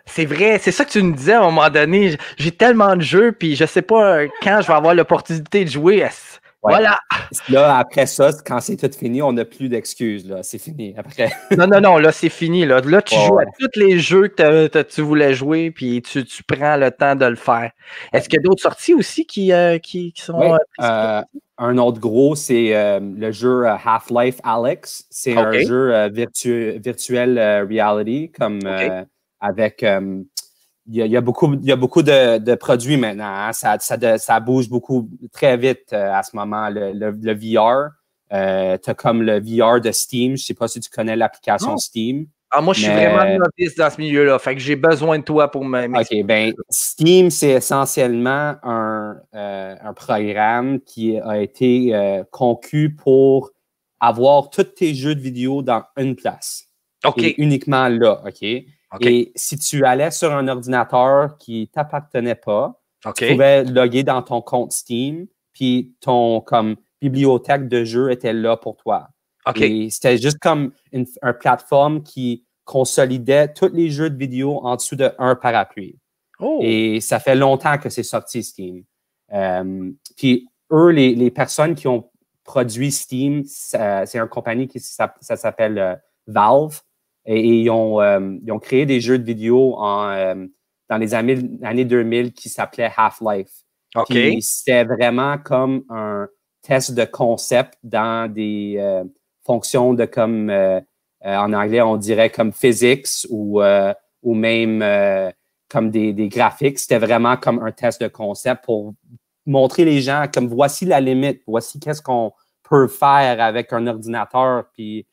C'est vrai, c'est ça que tu nous disais à un moment donné. J'ai tellement de jeux, puis je sais pas quand je vais avoir l'opportunité de jouer. Voilà. Là, après ça, quand c'est tout fini, on n'a plus d'excuses. C'est fini. Après. Non, là, c'est fini. Là, tu joues à tous les jeux que tu voulais jouer, puis tu prends le temps de le faire. Est-ce qu'il y a d'autres sorties aussi qui sont... un autre gros, c'est le jeu Half-Life Alyx. C'est un jeu virtuel reality, comme avec... Il y a beaucoup de produits maintenant. Hein. Ça bouge beaucoup très vite à ce moment. Le VR, tu as comme le VR de Steam. Je ne sais pas si tu connais l'application Steam. Moi, je suis vraiment novice dans ce milieu-là. Fait que j'ai besoin de toi pour m'expliquer. OK, ben Steam, c'est essentiellement un programme qui a été conçu pour avoir tous tes jeux de vidéo dans une place. OK. Et uniquement là, OK? Et si tu allais sur un ordinateur qui ne t'appartenait pas, tu pouvais loguer dans ton compte Steam, puis ton bibliothèque de jeux était là pour toi. Et c'était juste comme une plateforme qui consolidait tous les jeux de vidéo en dessous d'un parapluie. Et ça fait longtemps que c'est sorti Steam. Puis eux, les personnes qui ont produit Steam, c'est une compagnie ça s'appelle Valve. Et ils ont créé des jeux de vidéo dans les années 2000 qui s'appelaient Half-Life. Puis c'était vraiment comme un test de concept dans des fonctions de comme, en anglais, on dirait comme physics ou même comme des graphiques. C'était vraiment comme un test de concept pour montrer les gens comme voici la limite, voici qu'est-ce qu'on peut faire avec un ordinateur, puis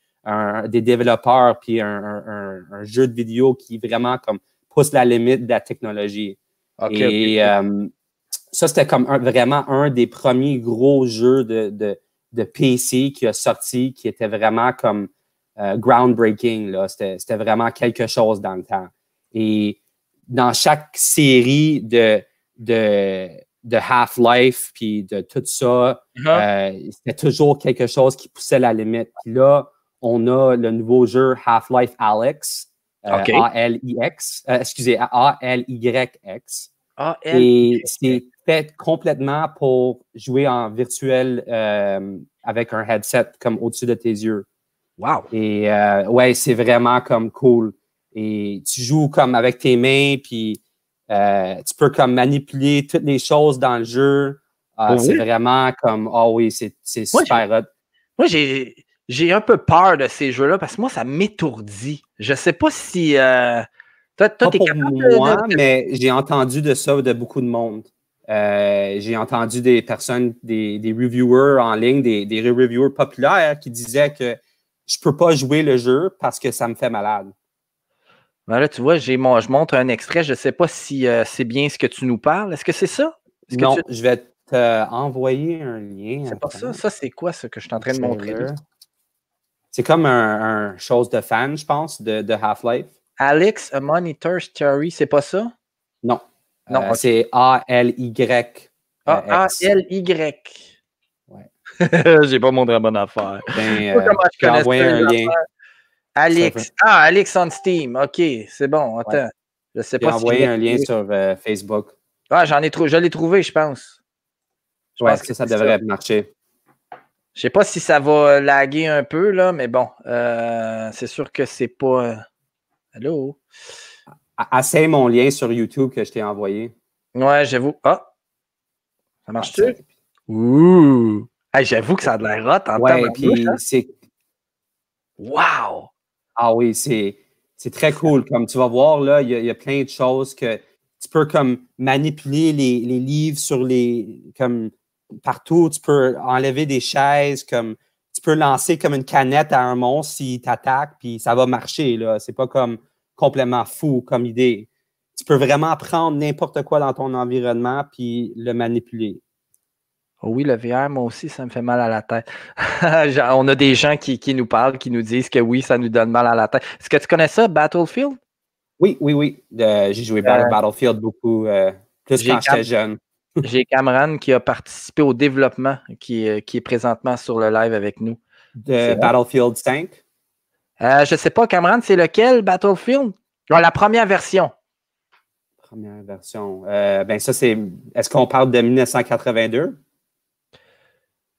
des développeurs, puis un jeu de vidéo qui vraiment comme pousse la limite de la technologie. Ça, c'était comme vraiment un des premiers gros jeux de PC qui a sorti, qui était vraiment comme groundbreaking. Là. C'était vraiment quelque chose dans le temps. Et dans chaque série de Half-Life, puis de tout ça, c'était toujours quelque chose qui poussait la limite. Puis là, on a le nouveau jeu Half-Life Alyx, A-L-I-X, A-L-Y-X. Et c'est fait complètement pour jouer en virtuel avec un headset comme au-dessus de tes yeux. Wow! Et c'est vraiment comme cool. Et tu joues comme avec tes mains, puis tu peux comme manipuler toutes les choses dans le jeu. C'est vraiment comme, c'est super hot. Moi, j'ai un peu peur de ces jeux-là parce que moi, ça m'étourdit. Je sais pas si... toi, t'es capable moi, mais j'ai entendu de ça de beaucoup de monde. J'ai entendu des personnes, des reviewers en ligne, des reviewers populaires qui disaient que je peux pas jouer le jeu parce que ça me fait malade. Ben là, tu vois, je montre un extrait. Je ne sais pas si c'est bien ce que tu nous parles. Est-ce que c'est ça? Non, je vais t'envoyer un lien. C'est pas ça. Ça, c'est quoi, ça, que je suis en train de montrer? C'est comme un chose de fan, je pense, de Half-Life. Alyx, A Monitor Story, c'est pas ça? Non. C'est A-L-Y. A-L-Y. Ouais. J'ai pas montré la bonne affaire. Je vais envoyer un lien. Alyx. Alyx on Steam. OK, c'est bon. Attends. Ouais. Je sais pas si envoyé un lien sur Facebook. Je l'ai trouvé, je pense. Je pense que ça devrait marcher. Je sais pas si ça va laguer un peu, là, mais bon. C'est sûr que c'est pas... Allô? Essaye mon lien sur YouTube que je t'ai envoyé. Ouais, j'avoue. Ça marche-tu? Ouh! Hey, j'avoue que ça a de l'air hot en termes de c'est... Wow! Ah oui, c'est très cool. Comme tu vas voir, là, il y a plein de choses que tu peux comme manipuler les livres comme partout. Tu peux enlever des chaises, comme tu peux lancer comme une canette à un monstre s'il t'attaque, puis ça va marcher, là. C'est pas comme complètement fou comme idée. Tu peux vraiment prendre n'importe quoi dans ton environnement puis le manipuler. Oh oui, le VR, moi aussi, ça me fait mal à la tête. On a des gens qui nous parlent, qui nous disent que oui, ça nous donne mal à la tête. Est-ce que tu connais ça, Battlefield? Oui. J'ai joué Battlefield beaucoup, plus quand j'étais jeune. J'ai Cameron qui a participé au développement, qui est présentement sur le live avec nous. De Battlefield 5? Je ne sais pas, Cameron, c'est lequel, Battlefield? La première version. première version. Ben ça, c'est... Est-ce qu'on parle de 1982?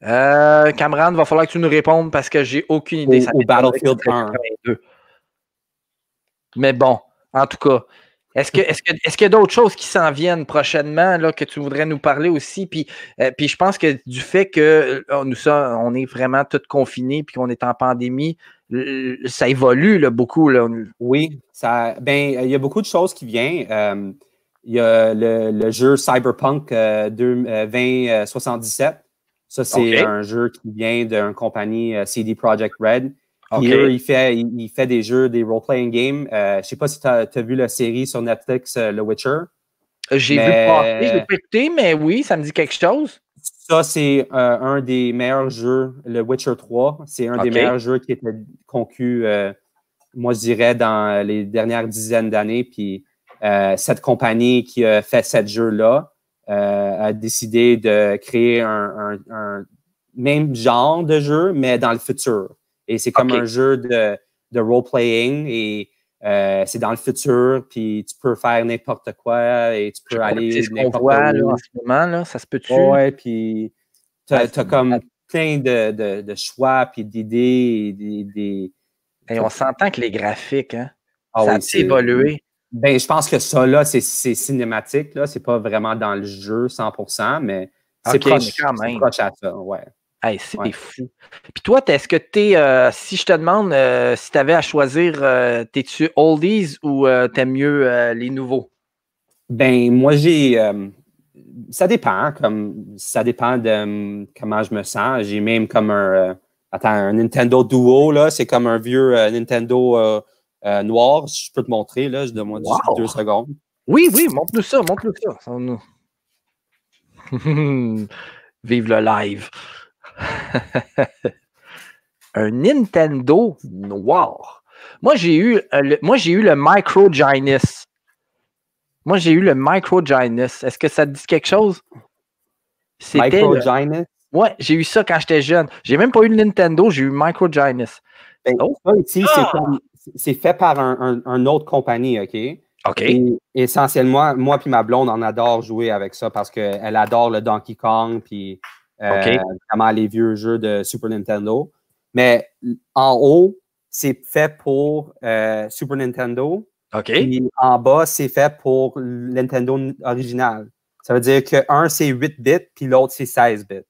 Cameron, il va falloir que tu nous répondes parce que j'ai aucune idée. Ou Battlefield 1. Mais bon, en tout cas, est-ce qu'il y a d'autres choses qui s'en viennent prochainement là, que tu voudrais nous parler aussi? Puis je pense que du fait que on est vraiment tous confinés puis qu'on est en pandémie, ça évolue là, beaucoup. Là. Oui, il y a beaucoup de choses qui viennent. Il y a le jeu Cyberpunk 2077. Ça, c'est un jeu qui vient d'une compagnie CD Projekt Red. Puis eux, il fait des jeux, des role-playing games. Je ne sais pas si tu as vu la série sur Netflix, The Witcher. J'ai vu passer, je l'ai pas écouté, mais oui, ça me dit quelque chose. Ça, c'est un des meilleurs jeux, le Witcher 3. C'est un des meilleurs jeux qui était concu, moi, je dirais, dans les dernières dizaines d'années. Puis cette compagnie qui a fait ce jeu-là a décidé de créer un même genre de jeu, mais dans le futur. Et c'est comme un jeu de role-playing et c'est dans le futur, puis tu peux faire n'importe quoi et tu peux aller n'importe où. Là, en ce moment, là, ça se peut-tu? Ouais, puis tu as comme plein de choix, puis d'idées. Et on s'entend que les graphiques, hein, ça a évolué. Ben, je pense que ça, là, c'est cinématique, là. C'est pas vraiment dans le jeu 100%, mais c'est proche à ça, ouais. Hey, c'est fou. Puis toi, est-ce que si je te demande si tu avais à choisir, t'es-tu oldies ou t'aimes mieux les nouveaux? Ben, moi, ça dépend. Ça dépend de comment je me sens. J'ai même comme un Nintendo Duo, là. C'est comme un vieux Nintendo noir. Si je peux te montrer, là. Je demande juste 2 secondes. Oui, montre-nous ça. Vive le live. Un Nintendo noir. Moi, j'ai eu le Micro Genius. Est-ce que ça te dit quelque chose? Micro Genius? Ouais, j'ai eu ça quand j'étais jeune. J'ai même pas eu le Nintendo, j'ai eu Micro Genius. Ben, ça ici, c'est fait par une autre compagnie, OK? OK. Et essentiellement, moi puis ma blonde, on adore jouer avec ça parce qu'elle adore le Donkey Kong puis vraiment les vieux jeux de Super Nintendo. Mais en haut, c'est fait pour Super Nintendo. OK. Puis en bas, c'est fait pour Nintendo original. Ça veut dire que un, c'est 8 bits, puis l'autre, c'est 16 bits.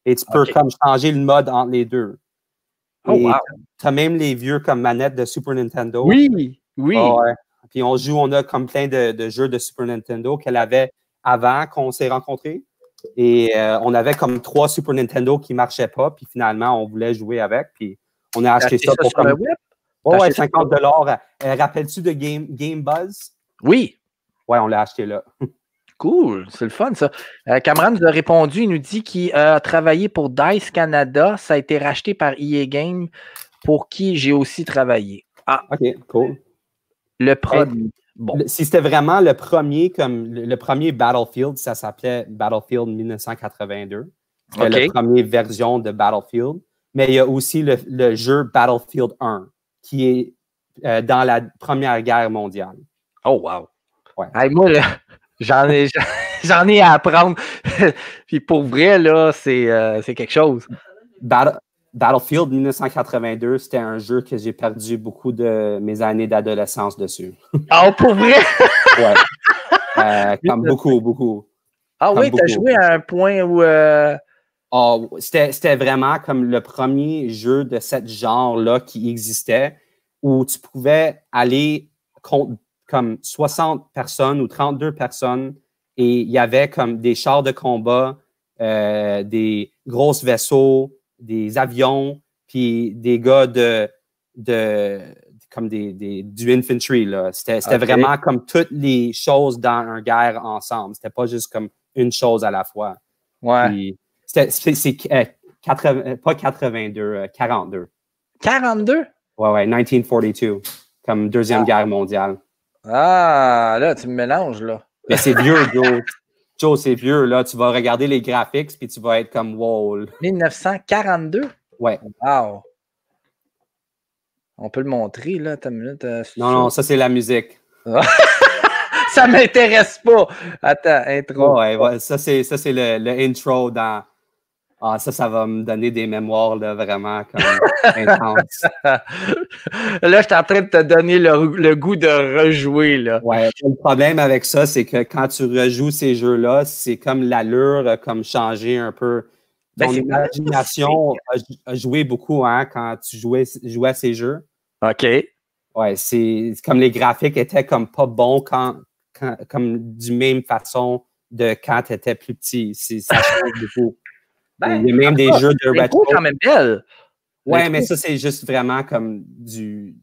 Et tu peux comme changer le mode entre les deux. Et tu as même les vieux comme manettes de Super Nintendo. Oui. Puis on a comme plein de jeux de Super Nintendo qu'elle avait avant qu'on s'est rencontrés. Et on avait comme 3 Super Nintendo qui ne marchaient pas. Puis finalement, on voulait jouer avec. Puis on a acheté ça pour comme... Ouais, $50. Rappelles-tu de Game Buzz? Oui. Ouais, on l'a acheté là. Cool, c'est le fun ça. Cameron nous a répondu, il nous dit qu'il a travaillé pour DICE Canada. Ça a été racheté par EA Games, pour qui j'ai aussi travaillé. OK, cool. Le premier. Bon. Si c'était vraiment le premier, comme le premier Battlefield, ça s'appelait Battlefield 1982. C'était la première version de Battlefield. Mais il y a aussi le jeu Battlefield 1, qui est dans la Première Guerre mondiale. Oh, wow. Ouais. Hey, moi, là, j'en ai à apprendre. Puis pour vrai, là, c'est quelque chose. Battlefield 1982, c'était un jeu que j'ai perdu beaucoup de mes années d'adolescence dessus. Oh, pour vrai? Ouais. Comme beaucoup. Ah oui, tu as joué à un point où... C'était vraiment comme le premier jeu de ce genre-là qui existait, où tu pouvais aller contre comme 60 personnes ou 32 personnes et il y avait comme des chars de combat, des gros vaisseaux, des avions, puis des gars comme du infantry. C'était vraiment comme toutes les choses dans une guerre ensemble. C'était pas juste comme une chose à la fois. Ouais. Puis, c'est pas 82, 42. 42? Ouais, 1942, comme Deuxième Guerre mondiale. Ah, là, tu me mélanges, là. Mais c'est vieux, Joe. Joe, c'est vieux, là. Tu vas regarder les graphiques, puis tu vas être comme, wow. 1942? Ouais. Wow. On peut le montrer, là, ta minute. Non, ça, c'est la musique. Ça m'intéresse pas. Attends, intro. Ouais, ça, c'est le intro dans... Ah, ça va me donner des mémoires là, vraiment comme intenses. Là, je suis en train de te donner le goût de rejouer. Là. Ouais, le problème avec ça, c'est que quand tu rejoues ces jeux-là, c'est comme l'allure a comme changé un peu. Ton imagination a joué beaucoup hein, quand tu jouais à ces jeux. OK. Ouais, c'est comme les graphiques étaient comme pas bons comme du même façon de quand tu étais plus petit. Ça change beaucoup. Il y a même des jeux de rétro. C'est quand même belle. Ouais, mais ça, c'est juste vraiment comme du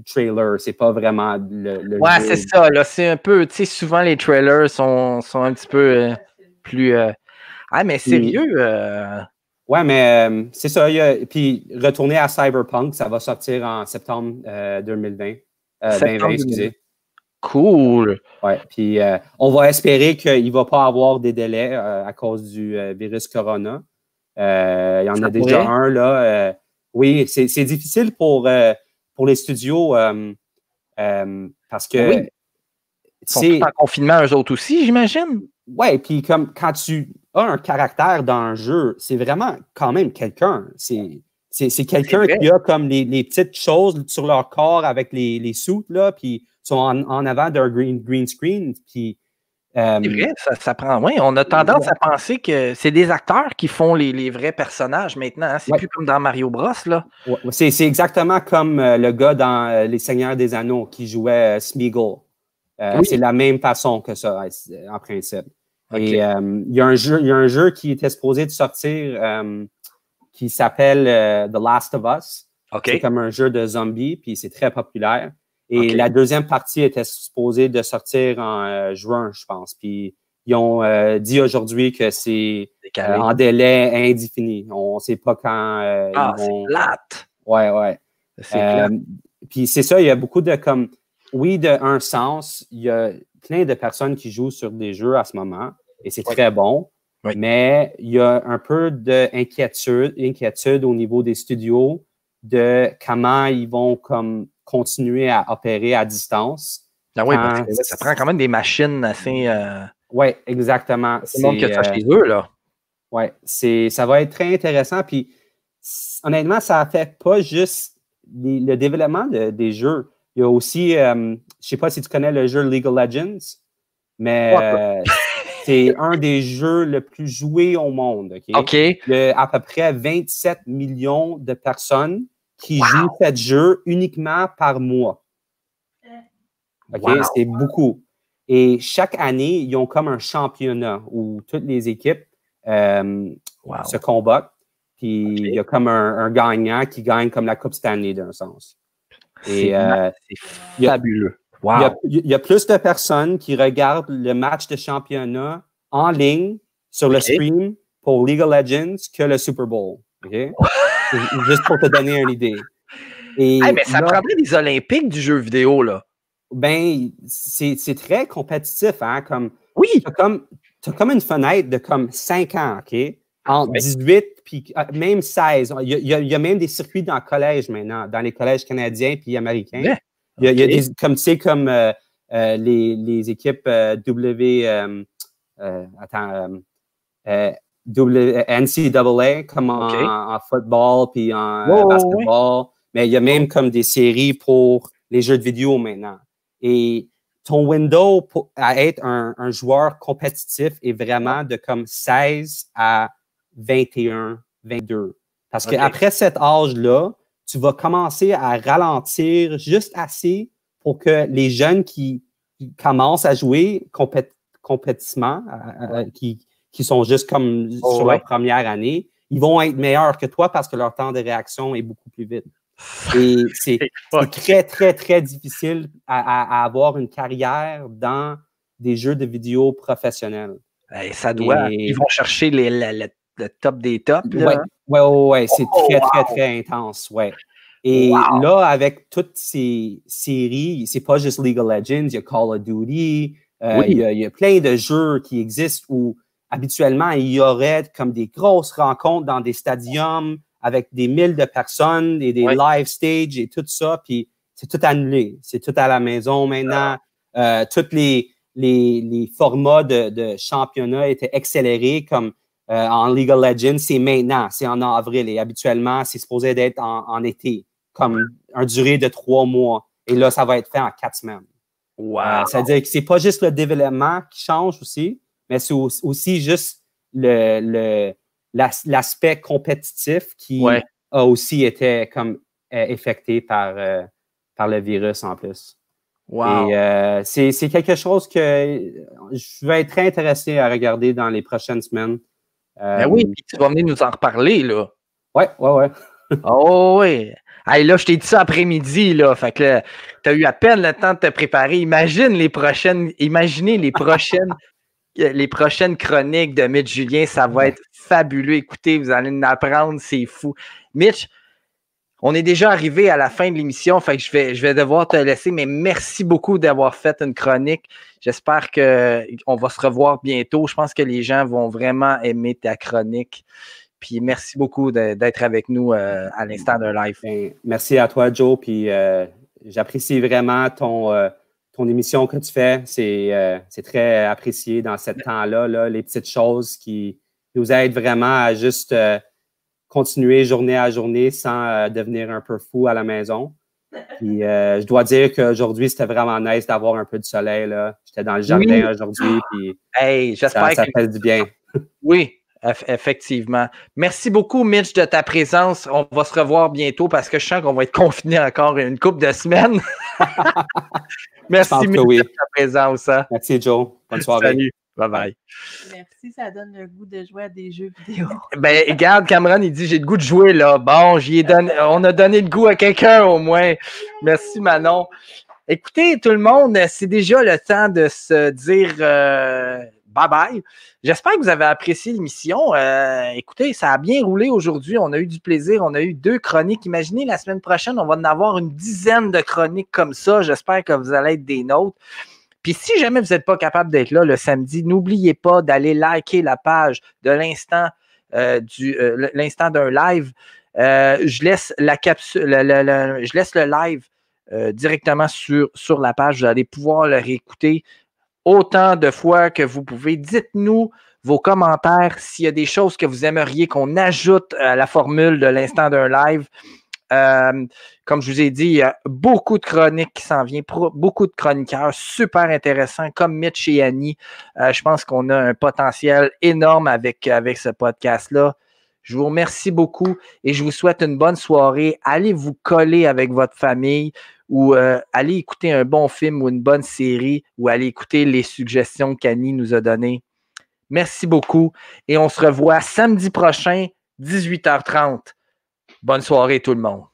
trailer. C'est pas vraiment le ouais, jeu. c'est ça. Là, c'est un peu, tu sais, souvent les trailers sont un petit peu plus... Ah, mais sérieux... Ouais, mais c'est ça. Puis retourner à Cyberpunk, ça va sortir en septembre 2020. 2020, excusez. Cool. Ouais, puis on va espérer qu'il ne va pas avoir des délais à cause du virus Corona. Il y en a déjà un, là. Oui, c'est difficile pour les studios parce que... Oui. Ils sont tous en confinement, eux autres aussi, j'imagine. Oui, puis comme quand tu as un caractère dans un jeu, c'est vraiment quand même quelqu'un. C'est quelqu'un qui a comme les petites choses sur leur corps avec les suits, là, puis sont en avant d'un green screen. Puis, c'est vrai, ça prend. Oui, on a tendance à penser que c'est des acteurs qui font les vrais personnages maintenant. Hein? C'est plus comme dans Mario Bros. Là. Ouais, c'est exactement comme le gars dans Les Seigneurs des Anneaux qui jouait Smeagol. Oui. C'est la même façon que ça, en principe. Okay. Et il y a un jeu qui était supposé de sortir qui s'appelle The Last of Us. Okay. C'est comme un jeu de zombies, puis c'est très populaire. Et la deuxième partie était supposée de sortir en juin, je pense. Puis ils ont dit aujourd'hui que c'est en délai indéfini. On ne sait pas quand ils vont... c'est plate! Ouais. C'est plate. Puis c'est ça, il y a beaucoup de comme... Oui, d'un sens, il y a plein de personnes qui jouent sur des jeux à ce moment, et c'est très bon. Oui. Mais il y a un peu d'inquiétude au niveau des studios de comment ils vont comme continuer à opérer à distance. Ah oui, parce que ça prend quand même des machines assez... Oui, exactement. C'est le monde que ça chez eux, là. Oui, ça va être très intéressant. Puis, honnêtement, ça affecte pas juste le développement des jeux. Il y a aussi, je ne sais pas si tu connais le jeu League of Legends, mais c'est un des jeux le plus joués au monde. OK. Il y a à peu près 27 millions de personnes qui jouent ce jeu uniquement par mois. OK? C'est beaucoup. Et chaque année, ils ont comme un championnat où toutes les équipes se combattent. Puis il y a comme un gagnant qui gagne comme la Coupe Stanley d'un sens. C'est fabuleux. Il y a plus de personnes qui regardent le match de championnat en ligne sur le stream pour League of Legends que le Super Bowl. Okay? Juste pour te donner une idée. Mais ça prendrait des Olympiques du jeu vidéo, là. Ben, c'est très compétitif, hein? Comme, oui! Tu as comme une fenêtre de comme 5 ans, OK? Entre 18 puis même 16. Il y a même des circuits dans le collège maintenant, dans les collèges canadiens puis américains. Yeah. Il y a des, comme tu sais, comme les équipes NCAA, comme en football puis en basketball. Mais il y a même comme des séries pour les jeux de vidéo maintenant. Et ton window à être un joueur compétitif est vraiment de comme 16 à 21, 22. Parce qu'après cet âge-là, tu vas commencer à ralentir juste assez pour que les jeunes qui commencent à jouer compétitivement, qui sont juste comme sur leur première année, ils vont être meilleurs que toi parce que leur temps de réaction est beaucoup plus vite. Et c'est très, très, très difficile à avoir une carrière dans des jeux de vidéo professionnels. Ils vont chercher le top des tops. Oui. C'est très, très, très intense. Ouais. Et là, avec toutes ces séries, c'est pas juste League of Legends, il y a Call of Duty, il y a plein de jeux qui existent où habituellement, il y aurait comme des grosses rencontres dans des stadiums avec des milles de personnes et des live stages et tout ça, puis c'est tout annulé. C'est tout à la maison maintenant. Toutes les les formats de championnat étaient accélérés, comme en League of Legends, c'est maintenant, c'est en avril. Et habituellement, c'est supposé d'être en été, comme une durée de 3 mois. Et là, ça va être fait en 4 semaines. Wow. C'est-à-dire que c'est pas juste le développement qui change aussi, mais c'est aussi juste l'aspect compétitif qui a aussi été comme affecté par le virus en plus. Wow. Et c'est quelque chose que je vais être très intéressé à regarder dans les prochaines semaines. Ben oui, puis tu vas venir nous en reparler, là. Ouais. Oh oui. Hey, là, je t'ai dit ça après-midi, là. Fait que tu as eu à peine le temps de te préparer. Imaginez les prochaines chroniques de Mitch Julien. Ça va être fabuleux. Écoutez, vous allez en apprendre, c'est fou. Mitch, on est déjà arrivé à la fin de l'émission, fait que je vais devoir te laisser, mais merci beaucoup d'avoir fait une chronique. J'espère qu'on va se revoir bientôt. Je pense que les gens vont vraiment aimer ta chronique. Puis merci beaucoup d'être avec nous à l'instant d'un live. Merci à toi, Joe. Puis j'apprécie vraiment ton émission que tu fais. C'est très apprécié dans ce temps-là, là, les petites choses qui nous aident vraiment à juste continuer journée à journée sans devenir un peu fou à la maison. Puis je dois dire qu'aujourd'hui, c'était vraiment nice d'avoir un peu de soleil, là. J'étais dans le jardin aujourd'hui, puis j'espère ça fait du bien. Oui, effectivement. Merci beaucoup, Mitch, de ta présence. On va se revoir bientôt parce que je sens qu'on va être confinés encore une couple de semaines. Merci, Mitch, de ta présence. Hein? Merci, Joe. Bonne soirée. Salut. Bye-bye. Merci, ça donne le goût de jouer à des jeux vidéo. Ben, regarde, Cameron, il dit j'ai le goût de jouer là. Bon, on a donné le goût à quelqu'un au moins. Merci, Manon. Écoutez, tout le monde, c'est déjà le temps de se dire bye-bye. J'espère que vous avez apprécié l'émission. Écoutez, ça a bien roulé aujourd'hui. On a eu du plaisir. On a eu 2 chroniques. Imaginez, la semaine prochaine, on va en avoir une dizaine de chroniques comme ça. J'espère que vous allez être des nôtres. Puis si jamais vous n'êtes pas capable d'être là le samedi, n'oubliez pas d'aller liker la page de l'instant l'instant d'un live. Je laisse le live directement sur la page. Vous allez pouvoir le réécouter autant de fois que vous pouvez. Dites-nous vos commentaires s'il y a des choses que vous aimeriez qu'on ajoute à la formule de l'instant d'un live. Comme je vous ai dit, il y a beaucoup de chroniques qui s'en viennent, beaucoup de chroniqueurs super intéressants comme Mitch et Annie. Je pense qu'on a un potentiel énorme avec ce podcast-là. Je vous remercie beaucoup et je vous souhaite une bonne soirée. Allez vous coller avec votre famille ou allez écouter un bon film ou une bonne série ou allez écouter les suggestions qu'Annie nous a données. Merci beaucoup et on se revoit samedi prochain, 18h30. Bonne soirée tout le monde.